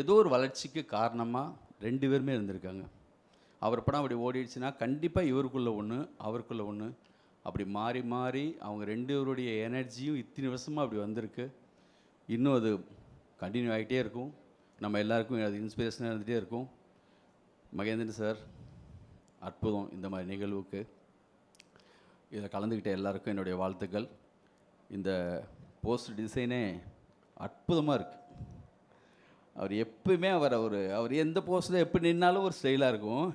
ஏதோ ஒரு வளர்ச்சிக்கு காரணமாக 2 பேருமே இருந்திருக்காங்க. அவர் படம் அப்படி ஓடிடுச்சுன்னா கண்டிப்பாக இவருக்குள்ளே ஒன்று அவருக்குள்ளே ஒன்று அப்படி மாறி மாறி அவங்க 2 பேருடைய எனர்ஜியும் இத்தனை வருஷமாக அப்படி வந்திருக்கு. இன்னும் அது கண்டினியூ ஆகிட்டே இருக்கும். நம்ம எல்லாருக்கும் அது இன்ஸ்பிரேஷனாக இருந்துகிட்டே இருக்கும். மகேந்திரன் சார் அற்புதம். இந்த மாதிரி நிகழ்வுக்கு இதில் கலந்துக்கிட்ட எல்லாருக்கும் என்னுடைய வாழ்த்துக்கள். இந்த போஸ்ட் டிசைனே அற்புதமாக இருக்குது. அவர் எப்பவுமே அவர் எந்த போஸ்ட்டில் எப்படி நின்னாலும் ஒரு ஸ்டைலாக இருக்கும்.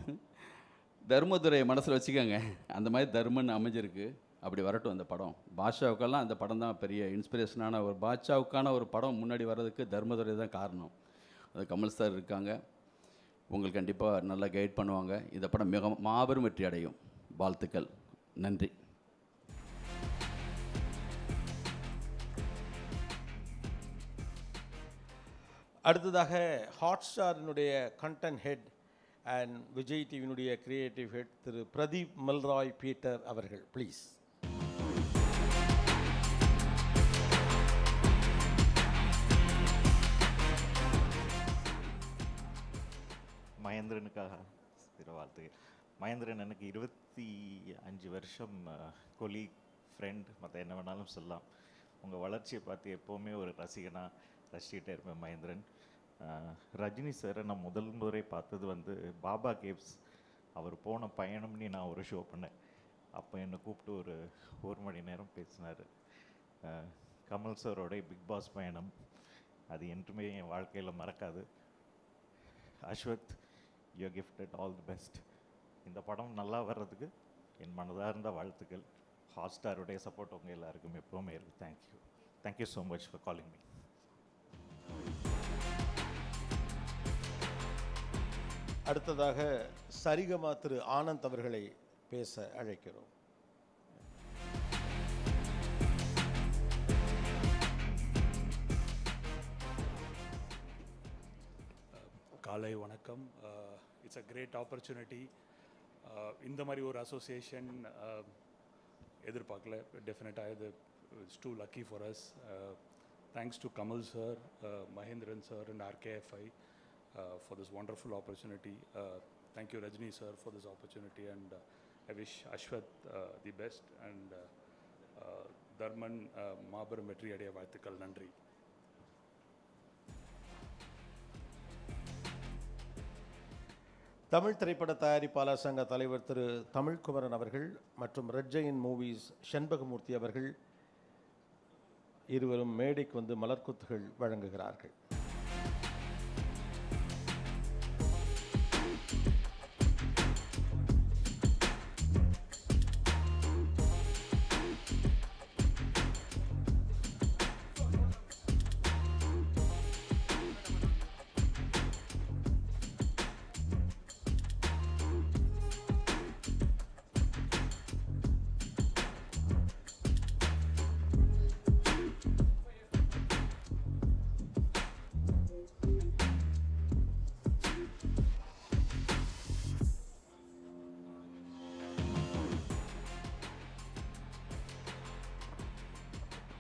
தர்மதுரையை மனசில் வச்சுக்கோங்க. அந்த மாதிரி தர்மன் அமைஞ்சிருக்கு. அப்படி வரட்டும் அந்த படம். பாட்ஷாவுக்கெல்லாம் அந்த படம் தான் பெரிய இன்ஸ்பிரேஷனான ஒரு பாட்ஷாவுக்கான ஒரு படம் முன்னாடி வர்றதுக்கு தர்மதுரை தான் காரணம். அது கமல் சார் இருக்காங்க. உங்களுக்கு கண்டிப்பாக நல்லா கைட் பண்ணுவாங்க. இந்த படம் மிக மாபெரும் வெற்றி அடையும். வாழ்த்துக்கள். நன்றி. அடுத்ததாக ஹாட்ஸ்டாரினுடைய கண்டென்ட் ஹெட் அண்ட் விஜய் டிவியினுடைய creative head Thiru Pradeep Milroy Peter அவர்கள். ப்ளீஸ். மகேந்திரனுக்காக சில வாழ்த்துக்கள். மகேந்திரன் எனக்கு 25 வருஷம் கொலீக், ஃப்ரெண்ட், மற்ற என்ன வேணாலும் சொல்லலாம். உங்கள் வளர்ச்சியை பார்த்து எப்போவுமே ஒரு ரசிகனாக ரசிச்சுக்கிட்டே இருப்பேன் மகேந்திரன். ரஜினி சாரை நான் முதல் முறை பார்த்தது வந்து பாபா கேவ்ஸ் அவர் போன பயணம்னு நான் ஒரு ஷோ பண்ணேன். அப்போ என்னை கூப்பிட்டு ஒரு மணி நேரம் பேசினார். கமல் சாரோட பிக் பாஸ் பயணம் அது என்றுமே என் வாழ்க்கையில் மறக்காது. Ashwath, you gifted all the best. இந்த படம் நல்லா வர்றதுக்கு என் மனதார்ந்த வாழ்த்துக்கள். ஹாட்ஸ்டாருடைய சப்போர்ட் உங்கள் எல்லாருக்கும் எப்போவுமே இருக்குது. Thank you. Thank you so much for calling me. அடுத்ததாக சரிகமா திரு ஆனந்த் அவர்களை பேச அழைக்கிறோம். காலை வணக்கம். It's a great opportunity. இந்த மாதிரி ஒரு அசோசியேஷன் எதிர்பார்க்கல. டெஃபினட்டாக இது it's too lucky for us. Thanks to Kamal sir, Mahendran sir and RKFI for this wonderful opportunity. Thank you Rajni sir for this opportunity, and I wish Ashwath the best, and Dharman மாபெரும் வெற்றி அடைய வாழ்த்துக்கள். நன்றி. தமிழ் திரைப்பட தயாரிப்பாளர் சங்க தலைவர் திரு தமிழ்குமரன் அவர்கள் மற்றும் ரெட் ஜெயின் மூவிஸ் செண்பகமூர்த்தி அவர்கள் இருவரும் மேடைக்கு வந்து மலர்கொத்துகள் வழங்குகிறார்கள்.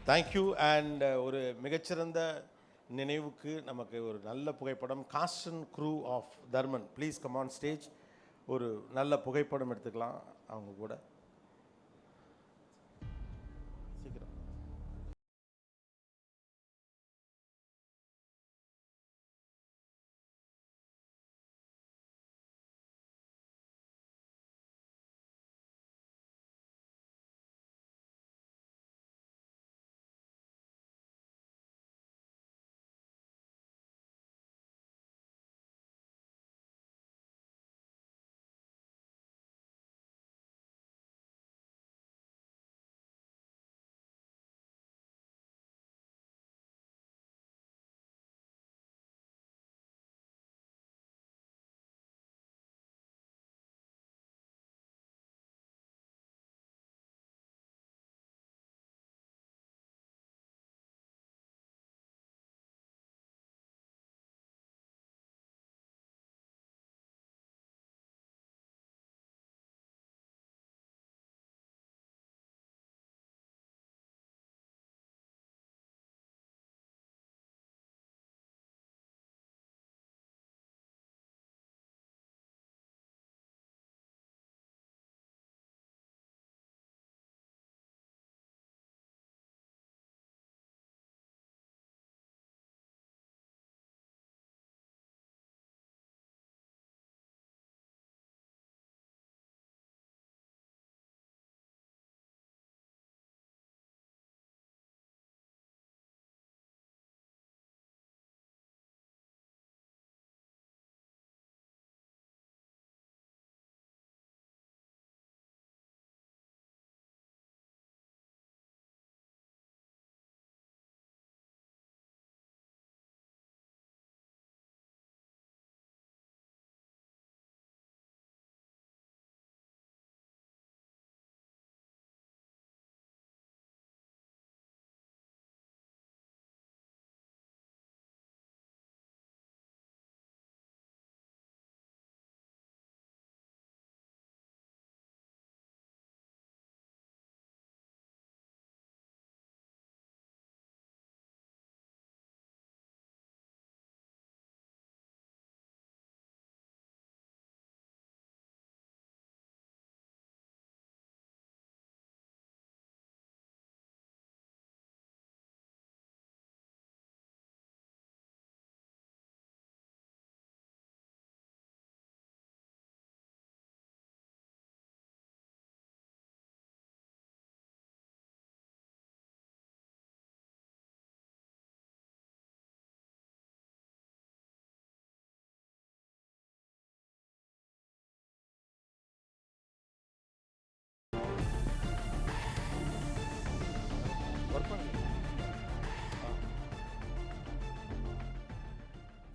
தேங்க்யூ. அண்ட் ஒரு மிகச்சிறந்த நினைவுக்கு நமக்கு ஒரு நல்ல புகைப்படம். Cast and crew of Dharman, please come on stage. ஒரு நல்ல புகைப்படம் எடுத்துக்கலாம் அவங்க கூட.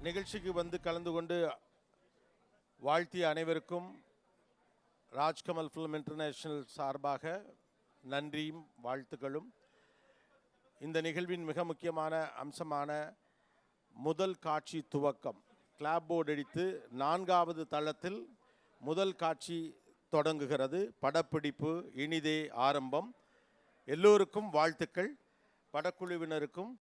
நிகழ்ச்சிக்கு வந்து கலந்து கொண்டு வாழ்த்திய அனைவருக்கும் ராஜ்கமல் ஃபிலிம் இன்டர்நேஷனல் சார்பாக நன்றியும் வாழ்த்துக்களும். இந்த நிகழ்வின் மிக முக்கியமான அம்சமான முதல் காட்சி துவக்கம், கிளாப் போர்டு அடித்து 4வது தளத்தில் முதல் காட்சி தொடங்குகிறது. படப்பிடிப்பு இனிதே ஆரம்பம். எல்லோருக்கும் வாழ்த்துக்கள். படக்குழுவினருக்கும்